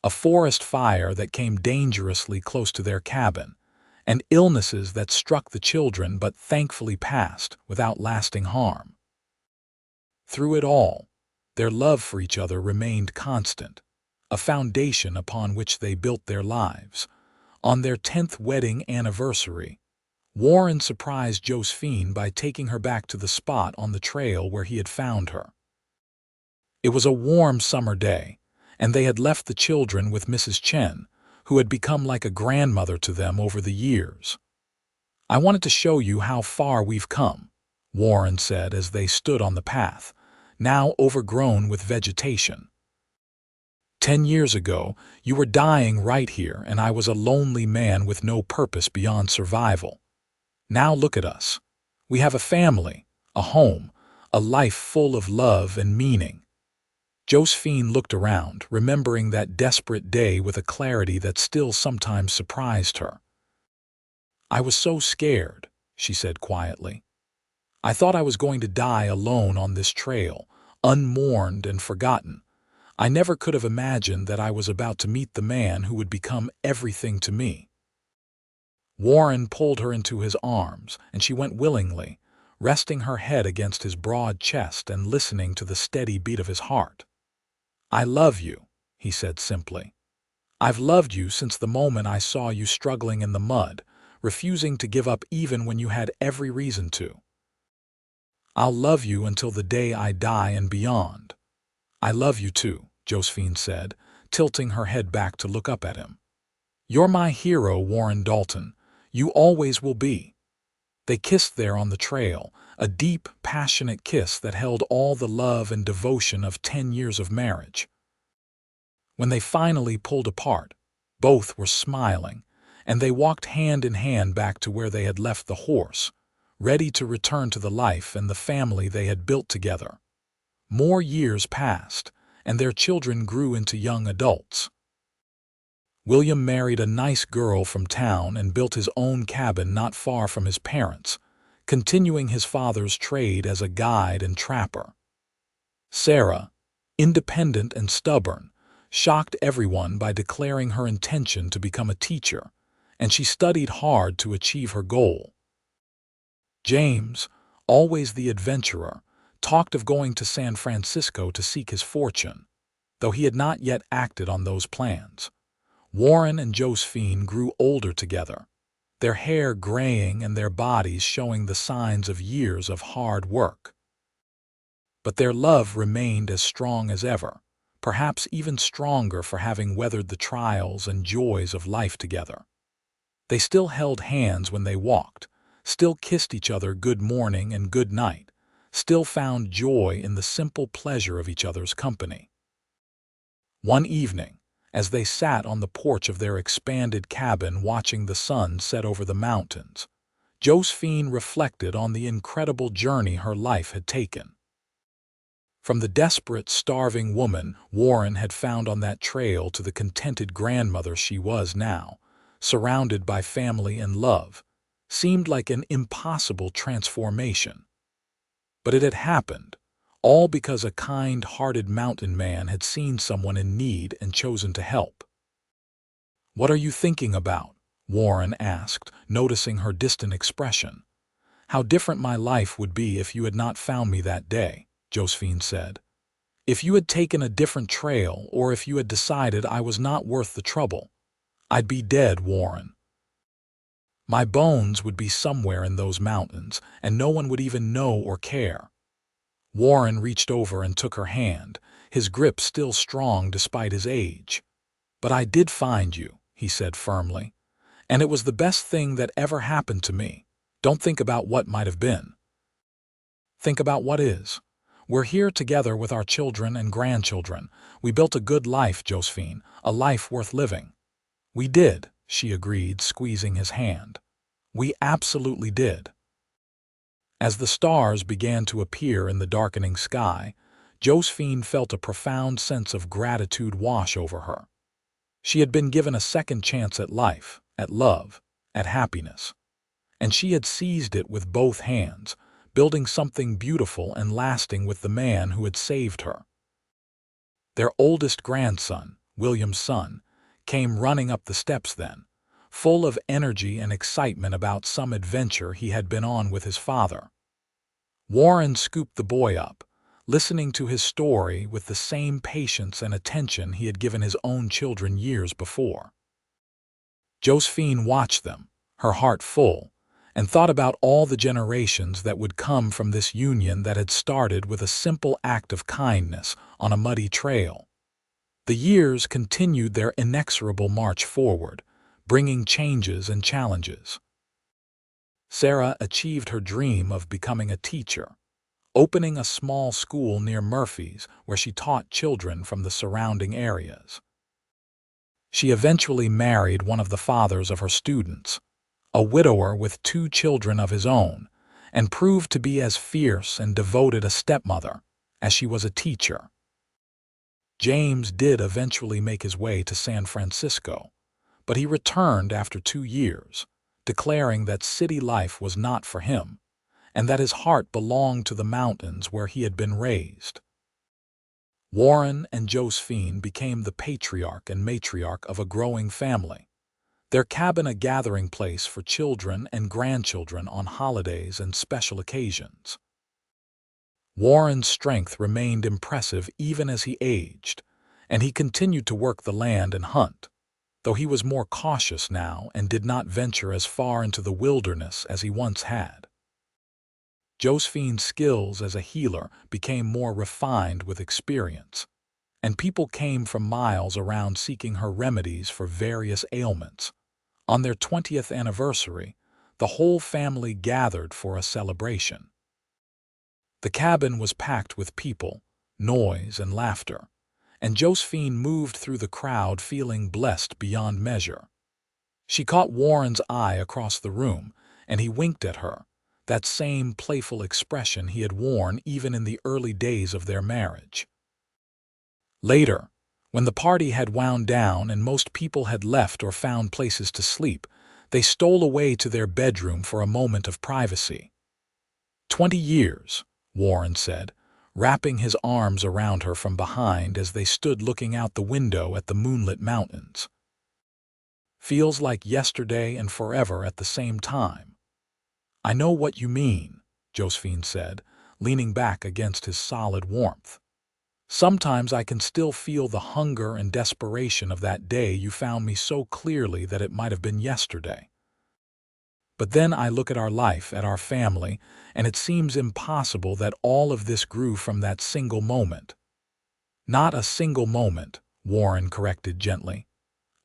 a forest fire that came dangerously close to their cabin, and illnesses that struck the children but thankfully passed without lasting harm. Through it all, their love for each other remained constant, a foundation upon which they built their lives. On their 10th wedding anniversary, Warren surprised Josephine by taking her back to the spot on the trail where he had found her. It was a warm summer day, and they had left the children with Mrs. Chen, who had become like a grandmother to them over the years. "I wanted to show you how far we've come," Warren said as they stood on the path, now overgrown with vegetation. 10 years ago, you were dying right here, and I was a lonely man with no purpose beyond survival. Now look at us. We have a family, a home, a life full of love and meaning." Josephine looked around, remembering that desperate day with a clarity that still sometimes surprised her. "I was so scared," she said quietly. "I thought I was going to die alone on this trail, unmourned and forgotten. I never could have imagined that I was about to meet the man who would become everything to me." Warren pulled her into his arms, and she went willingly, resting her head against his broad chest and listening to the steady beat of his heart. "I love you," he said simply. "I've loved you since the moment I saw you struggling in the mud, refusing to give up even when you had every reason to. I'll love you until the day I die and beyond." "I love you too," Josephine said, tilting her head back to look up at him. "You're my hero, Warren Dalton. You always will be." They kissed there on the trail, a deep, passionate kiss that held all the love and devotion of 10 years of marriage. When they finally pulled apart, both were smiling, and they walked hand in hand back to where they had left the horse, ready to return to the life and the family they had built together. More years passed, and their children grew into young adults. William married a nice girl from town and built his own cabin not far from his parents, continuing his father's trade as a guide and trapper. Sarah, independent and stubborn, shocked everyone by declaring her intention to become a teacher, and she studied hard to achieve her goal. James, always the adventurer, talked of going to San Francisco to seek his fortune, though he had not yet acted on those plans. Warren and Josephine grew older together, their hair graying and their bodies showing the signs of years of hard work. But their love remained as strong as ever, perhaps even stronger for having weathered the trials and joys of life together. They still held hands when they walked, still kissed each other good morning and good night, still found joy in the simple pleasure of each other's company. One evening, as they sat on the porch of their expanded cabin watching the sun set over the mountains, Josephine reflected on the incredible journey her life had taken. From the desperate, starving woman Warren had found on that trail to the contented grandmother she was now, surrounded by family and love, seemed like an impossible transformation. But it had happened, all because a kind-hearted mountain man had seen someone in need and chosen to help. "What are you thinking about?" Warren asked, noticing her distant expression. "How different my life would be if you had not found me that day," Josephine said. "If you had taken a different trail, or if you had decided I was not worth the trouble, I'd be dead, Warren. My bones would be somewhere in those mountains, and no one would even know or care." Warren reached over and took her hand, his grip still strong despite his age. "But I did find you," he said firmly, "and it was the best thing that ever happened to me. Don't think about what might have been. Think about what is. We're here together with our children and grandchildren. We built a good life, Josephine, a life worth living." "We did," she agreed, squeezing his hand. "We absolutely did." As the stars began to appear in the darkening sky, Josephine felt a profound sense of gratitude wash over her. She had been given a second chance at life, at love, at happiness. And she had seized it with both hands, building something beautiful and lasting with the man who had saved her. Their oldest grandson, William's son, came running up the steps then, full of energy and excitement about some adventure he had been on with his father. Warren scooped the boy up, listening to his story with the same patience and attention he had given his own children years before. Josephine watched them, her heart full, and thought about all the generations that would come from this union that had started with a simple act of kindness on a muddy trail. The years continued their inexorable march forward, bringing changes and challenges. Sarah achieved her dream of becoming a teacher, opening a small school near Murphy's where she taught children from the surrounding areas. She eventually married one of the fathers of her students, a widower with 2 children of his own, and proved to be as fierce and devoted a stepmother as she was a teacher. James did eventually make his way to San Francisco, but he returned after 2 years, declaring that city life was not for him, and that his heart belonged to the mountains where he had been raised. Warren and Josephine became the patriarch and matriarch of a growing family, their cabin a gathering place for children and grandchildren on holidays and special occasions. Warren's strength remained impressive even as he aged, and he continued to work the land and hunt, though he was more cautious now and did not venture as far into the wilderness as he once had. Josephine's skills as a healer became more refined with experience, and people came from miles around seeking her remedies for various ailments. On their 20th anniversary, the whole family gathered for a celebration. The cabin was packed with people, noise, and laughter, and Josephine moved through the crowd feeling blessed beyond measure. She caught Warren's eye across the room, and he winked at her, that same playful expression he had worn even in the early days of their marriage. Later, when the party had wound down and most people had left or found places to sleep, they stole away to their bedroom for a moment of privacy. 20 years, Warren said, wrapping his arms around her from behind as they stood looking out the window at the moonlit mountains. "Feels like yesterday and forever at the same time." "I know what you mean," Josephine said, leaning back against his solid warmth. "Sometimes I can still feel the hunger and desperation of that day you found me so clearly that it might have been yesterday. But then I look at our life, at our family, and it seems impossible that all of this grew from that single moment." "Not a single moment," Warren corrected gently.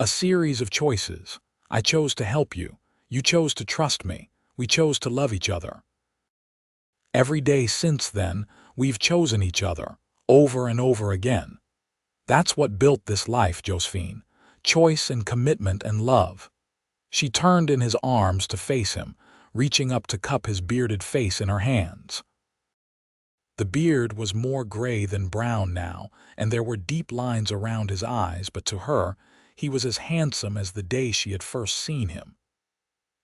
"A series of choices. I chose to help you. You chose to trust me. We chose to love each other." Every day since then, we've chosen each other, over and over again. That's what built this life, Josephine. Choice and commitment and love." She turned in his arms to face him, reaching up to cup his bearded face in her hands. The beard was more gray than brown now, and there were deep lines around his eyes, but to her, he was as handsome as the day she had first seen him.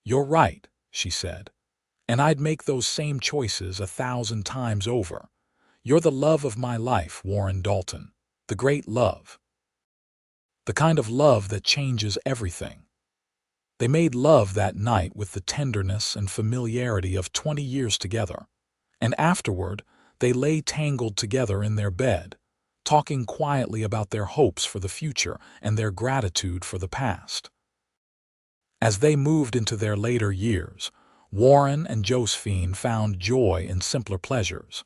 "You're right," she said, "and I'd make those same choices 1,000 times over. You're the love of my life, Warren Dalton, the great love. The kind of love that changes everything." They made love that night with the tenderness and familiarity of 20 years together, and afterward they lay tangled together in their bed, talking quietly about their hopes for the future and their gratitude for the past. As they moved into their later years, Warren and Josephine found joy in simpler pleasures.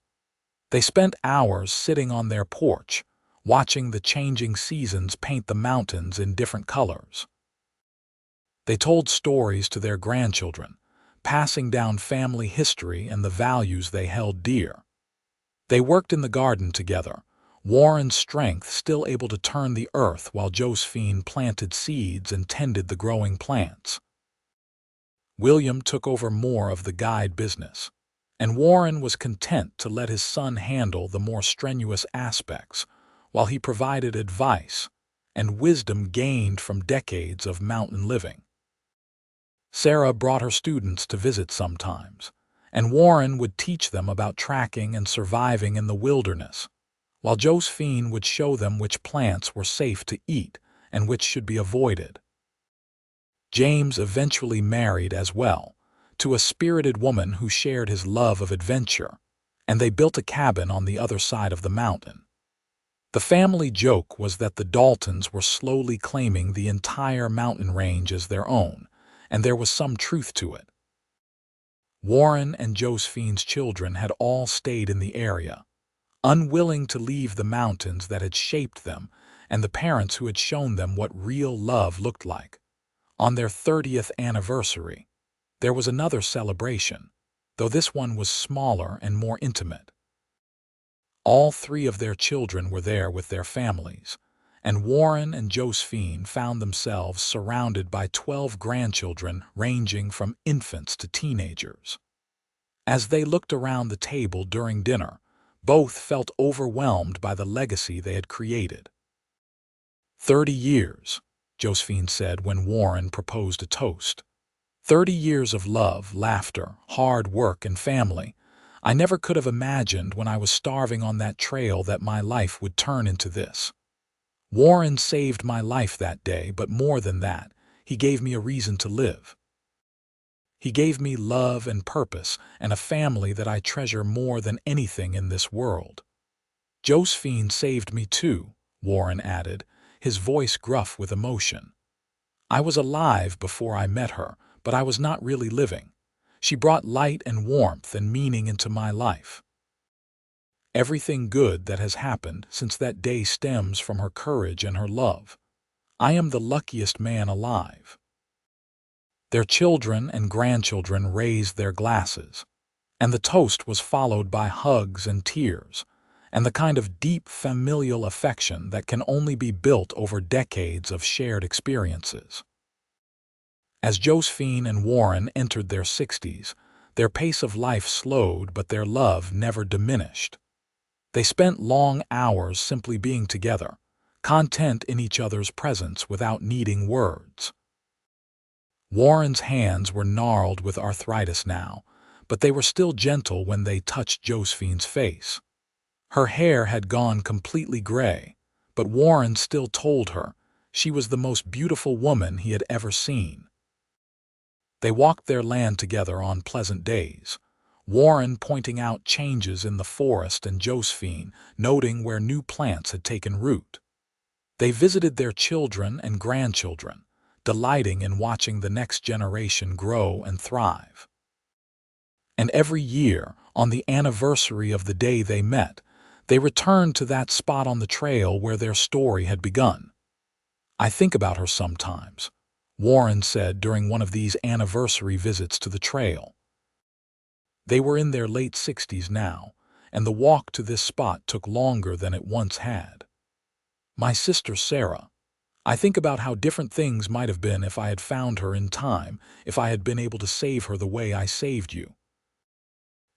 They spent hours sitting on their porch, watching the changing seasons paint the mountains in different colors. They told stories to their grandchildren, passing down family history and the values they held dear. They worked in the garden together, Warren's strength still able to turn the earth while Josephine planted seeds and tended the growing plants. William took over more of the guide business, and Warren was content to let his son handle the more strenuous aspects, while he provided advice and wisdom gained from decades of mountain living. Sarah brought her students to visit sometimes, and Warren would teach them about tracking and surviving in the wilderness, while Josephine would show them which plants were safe to eat and which should be avoided. James eventually married as well, to a spirited woman who shared his love of adventure, and they built a cabin on the other side of the mountain. The family joke was that the Daltons were slowly claiming the entire mountain range as their own, and there was some truth to it. Warren and Josephine's children had all stayed in the area, unwilling to leave the mountains that had shaped them and the parents who had shown them what real love looked like. On their 30th anniversary, there was another celebration, though this one was smaller and more intimate. All three of their children were there with their families, and Warren and Josephine found themselves surrounded by 12 grandchildren ranging from infants to teenagers. As they looked around the table during dinner, both felt overwhelmed by the legacy they had created. 30 years, Josephine said when Warren proposed a toast. 30 years of love, laughter, hard work, and family. I never could have imagined when I was starving on that trail that my life would turn into this. Warren saved my life that day, but more than that, he gave me a reason to live. He gave me love and purpose and a family that I treasure more than anything in this world. Josephine saved me too, Warren added, his voice gruff with emotion. I was alive before I met her, but I was not really living. She brought light and warmth and meaning into my life. Everything good that has happened since that day stems from her courage and her love. I am the luckiest man alive. Their children and grandchildren raised their glasses, and the toast was followed by hugs and tears, and the kind of deep familial affection that can only be built over decades of shared experiences. As Josephine and Warren entered their 60s, their pace of life slowed, but their love never diminished. They spent long hours simply being together, content in each other's presence without needing words. Warren's hands were gnarled with arthritis now, but they were still gentle when they touched Josephine's face. Her hair had gone completely gray, but Warren still told her she was the most beautiful woman he had ever seen. They walked their land together on pleasant days, Warren pointing out changes in the forest and Josephine noting where new plants had taken root. They visited their children and grandchildren, delighting in watching the next generation grow and thrive. And every year, on the anniversary of the day they met, they returned to that spot on the trail where their story had begun. I think about her sometimes, Warren said during one of these anniversary visits to the trail. They were in their late 60s now, and the walk to this spot took longer than it once had. My sister Sarah. I think about how different things might have been if I had found her in time, if I had been able to save her the way I saved you.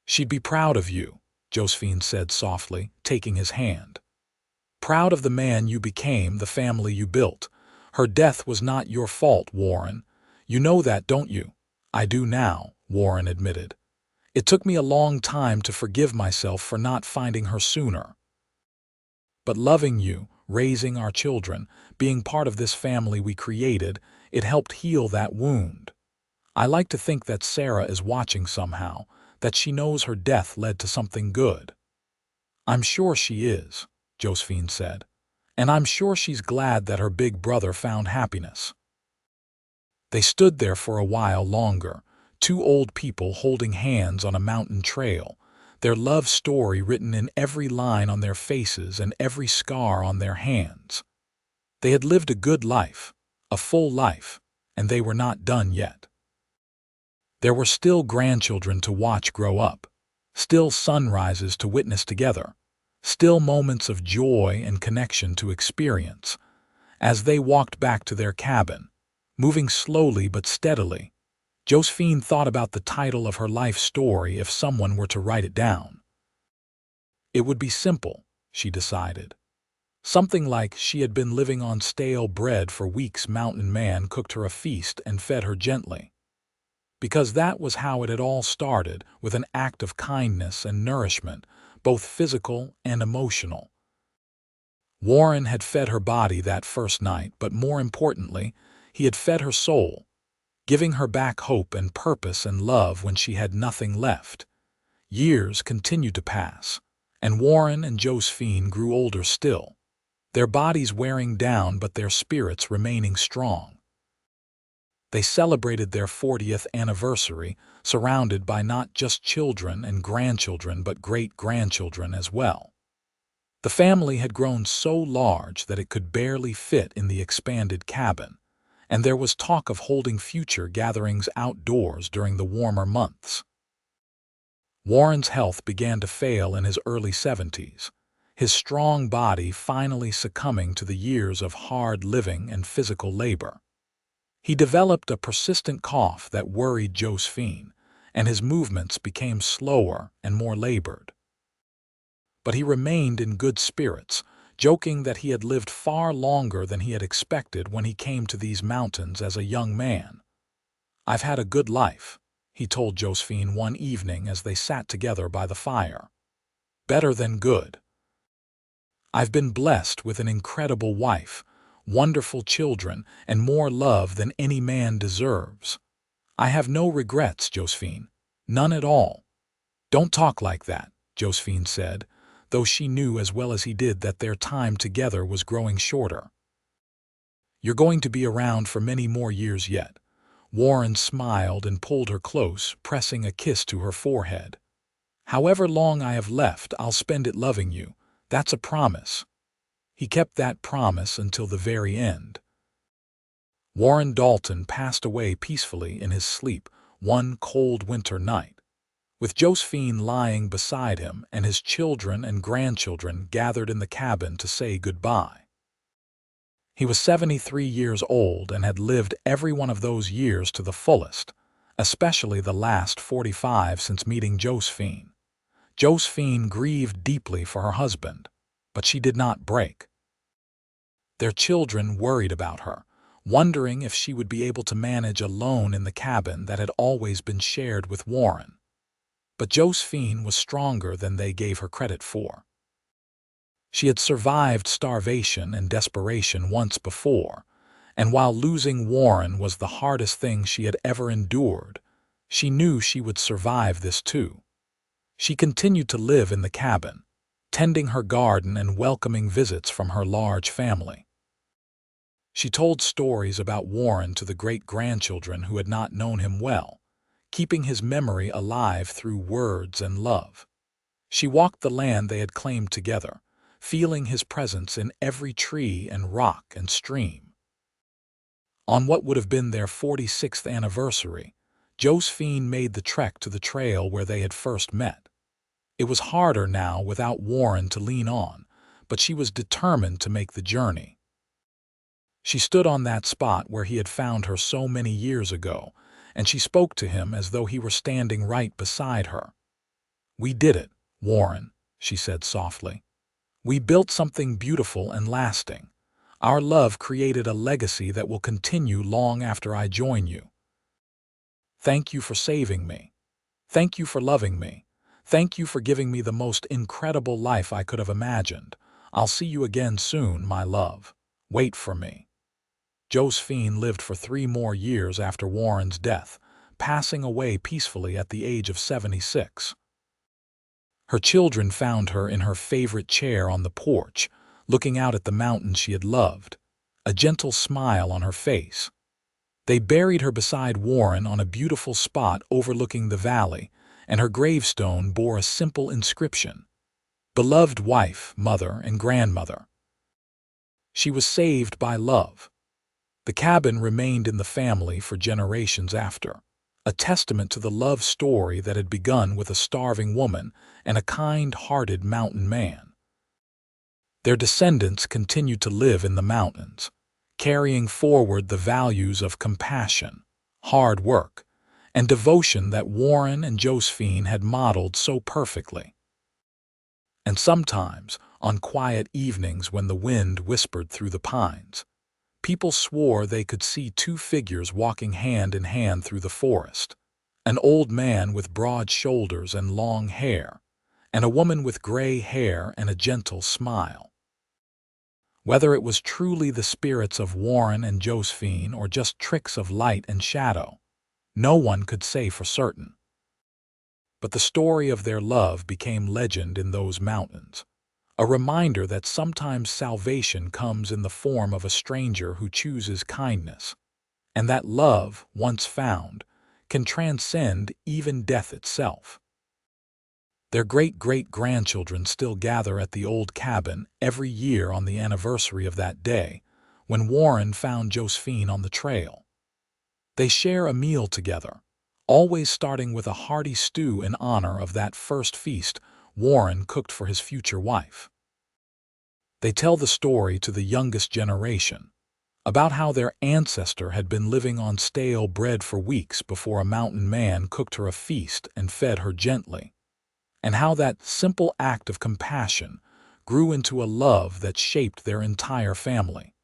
She'd be proud of you, Josephine said softly, taking his hand. Proud of the man you became, the family you built. Her death was not your fault, Warren. You know that, don't you? I do now, Warren admitted. It took me a long time to forgive myself for not finding her sooner. But loving you, raising our children, being part of this family we created, it helped heal that wound. I like to think that Sarah is watching somehow, that she knows her death led to something good. I'm sure she is, Josephine said, and I'm sure she's glad that her big brother found happiness. They stood there for a while longer, two old people holding hands on a mountain trail, their love story written in every line on their faces and every scar on their hands. They had lived a good life, a full life, and they were not done yet. There were still grandchildren to watch grow up, still sunrises to witness together, still moments of joy and connection to experience. As they walked back to their cabin, moving slowly but steadily, Josephine thought about the title of her life story if someone were to write it down. It would be simple, she decided. Something like she had been living on stale bread for weeks. Mountain Man cooked her a feast and fed her gently. Because that was how it had all started, with an act of kindness and nourishment, both physical and emotional. Warren had fed her body that first night, but more importantly, he had fed her soul, giving her back hope and purpose and love when she had nothing left. Years continued to pass, and Warren and Josephine grew older still, their bodies wearing down but their spirits remaining strong. They celebrated their 40th anniversary, surrounded by not just children and grandchildren but great-grandchildren as well. The family had grown so large that it could barely fit in the expanded cabin, and there was talk of holding future gatherings outdoors during the warmer months. Warren's health began to fail in his early 70s, his strong body finally succumbing to the years of hard living and physical labor. He developed a persistent cough that worried Josephine, and his movements became slower and more labored. But he remained in good spirits, joking that he had lived far longer than he had expected when he came to these mountains as a young man. "I've had a good life," he told Josephine one evening as they sat together by the fire. "Better than good. I've been blessed with an incredible wife, wonderful children, and more love than any man deserves. I have no regrets, Josephine. None at all." "Don't talk like that," Josephine said, though she knew as well as he did that their time together was growing shorter. "You're going to be around for many more years yet." Warren smiled and pulled her close, pressing a kiss to her forehead. "However long I have left, I'll spend it loving you. That's a promise." He kept that promise until the very end. Warren Dalton passed away peacefully in his sleep one cold winter night, with Josephine lying beside him and his children and grandchildren gathered in the cabin to say goodbye. He was 73 years old and had lived every one of those years to the fullest, especially the last 45 since meeting Josephine. Josephine grieved deeply for her husband, but she did not break. Their children worried about her, wondering if she would be able to manage alone in the cabin that had always been shared with Warren. But Josephine was stronger than they gave her credit for. She had survived starvation and desperation once before, and while losing Warren was the hardest thing she had ever endured, she knew she would survive this too. She continued to live in the cabin, tending her garden and welcoming visits from her large family. She told stories about Warren to the great-grandchildren who had not known him well, keeping his memory alive through words and love. She walked the land they had claimed together, feeling his presence in every tree and rock and stream. On what would have been their 46th anniversary, Josephine made the trek to the trail where they had first met. It was harder now without Warren to lean on, but she was determined to make the journey. She stood on that spot where he had found her so many years ago, and she spoke to him as though he were standing right beside her. "We did it, Warren," she said softly. "We built something beautiful and lasting. Our love created a legacy that will continue long after I join you. Thank you for saving me. Thank you for loving me. Thank you for giving me the most incredible life I could have imagined. I'll see you again soon, my love. Wait for me." Josephine lived for 3 more years after Warren's death, passing away peacefully at the age of 76. Her children found her in her favorite chair on the porch, looking out at the mountains she had loved, a gentle smile on her face. They buried her beside Warren on a beautiful spot overlooking the valley, and her gravestone bore a simple inscription: "Beloved wife, mother, and grandmother." She was saved by love. The cabin remained in the family for generations after, a testament to the love story that had begun with a starving woman and a kind-hearted mountain man. Their descendants continued to live in the mountains, carrying forward the values of compassion, hard work, and devotion that Warren and Josephine had modeled so perfectly. And sometimes, on quiet evenings when the wind whispered through the pines, people swore they could see 2 figures walking hand in hand through the forest, an old man with broad shoulders and long hair, and a woman with gray hair and a gentle smile. Whether it was truly the spirits of Warren and Josephine or just tricks of light and shadow, no one could say for certain. But the story of their love became legend in those mountains, a reminder that sometimes salvation comes in the form of a stranger who chooses kindness, and that love, once found, can transcend even death itself. Their great-great-grandchildren still gather at the old cabin every year on the anniversary of that day, when Warren found Josephine on the trail. They share a meal together, always starting with a hearty stew in honor of that first feast Warren cooked for his future wife. They tell the story to the youngest generation, about how their ancestor had been living on stale bread for weeks before a mountain man cooked her a feast and fed her gently, and how that simple act of compassion grew into a love that shaped their entire family.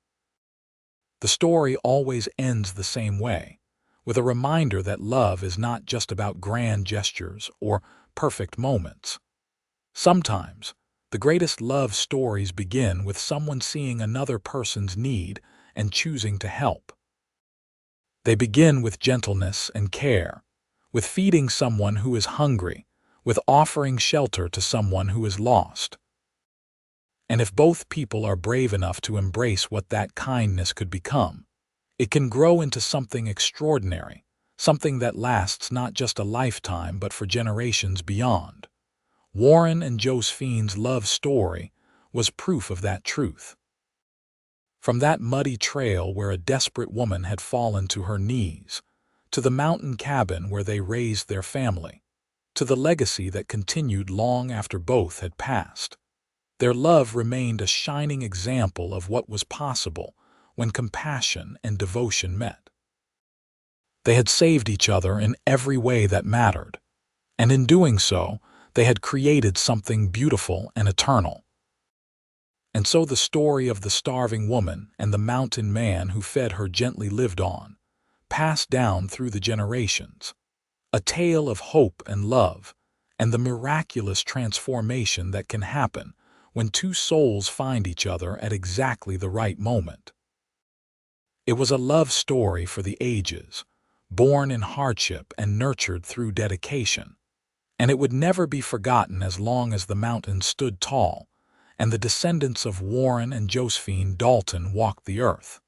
The story always ends the same way, with a reminder that love is not just about grand gestures or perfect moments. Sometimes, the greatest love stories begin with someone seeing another person's need and choosing to help. They begin with gentleness and care, with feeding someone who is hungry, with offering shelter to someone who is lost. And if both people are brave enough to embrace what that kindness could become, it can grow into something extraordinary, something that lasts not just a lifetime but for generations beyond. Warren and Josephine's love story was proof of that truth. From that muddy trail where a desperate woman had fallen to her knees, to the mountain cabin where they raised their family, to the legacy that continued long after both had passed, their love remained a shining example of what was possible when compassion and devotion met. They had saved each other in every way that mattered, and in doing so, they had created something beautiful and eternal. And so the story of the starving woman and the mountain man who fed her gently lived on, passed down through the generations, a tale of hope and love, and the miraculous transformation that can happen when 2 souls find each other at exactly the right moment. It was a love story for the ages, born in hardship and nurtured through dedication, and it would never be forgotten as long as the mountains stood tall and the descendants of Warren and Josephine Dalton walked the earth.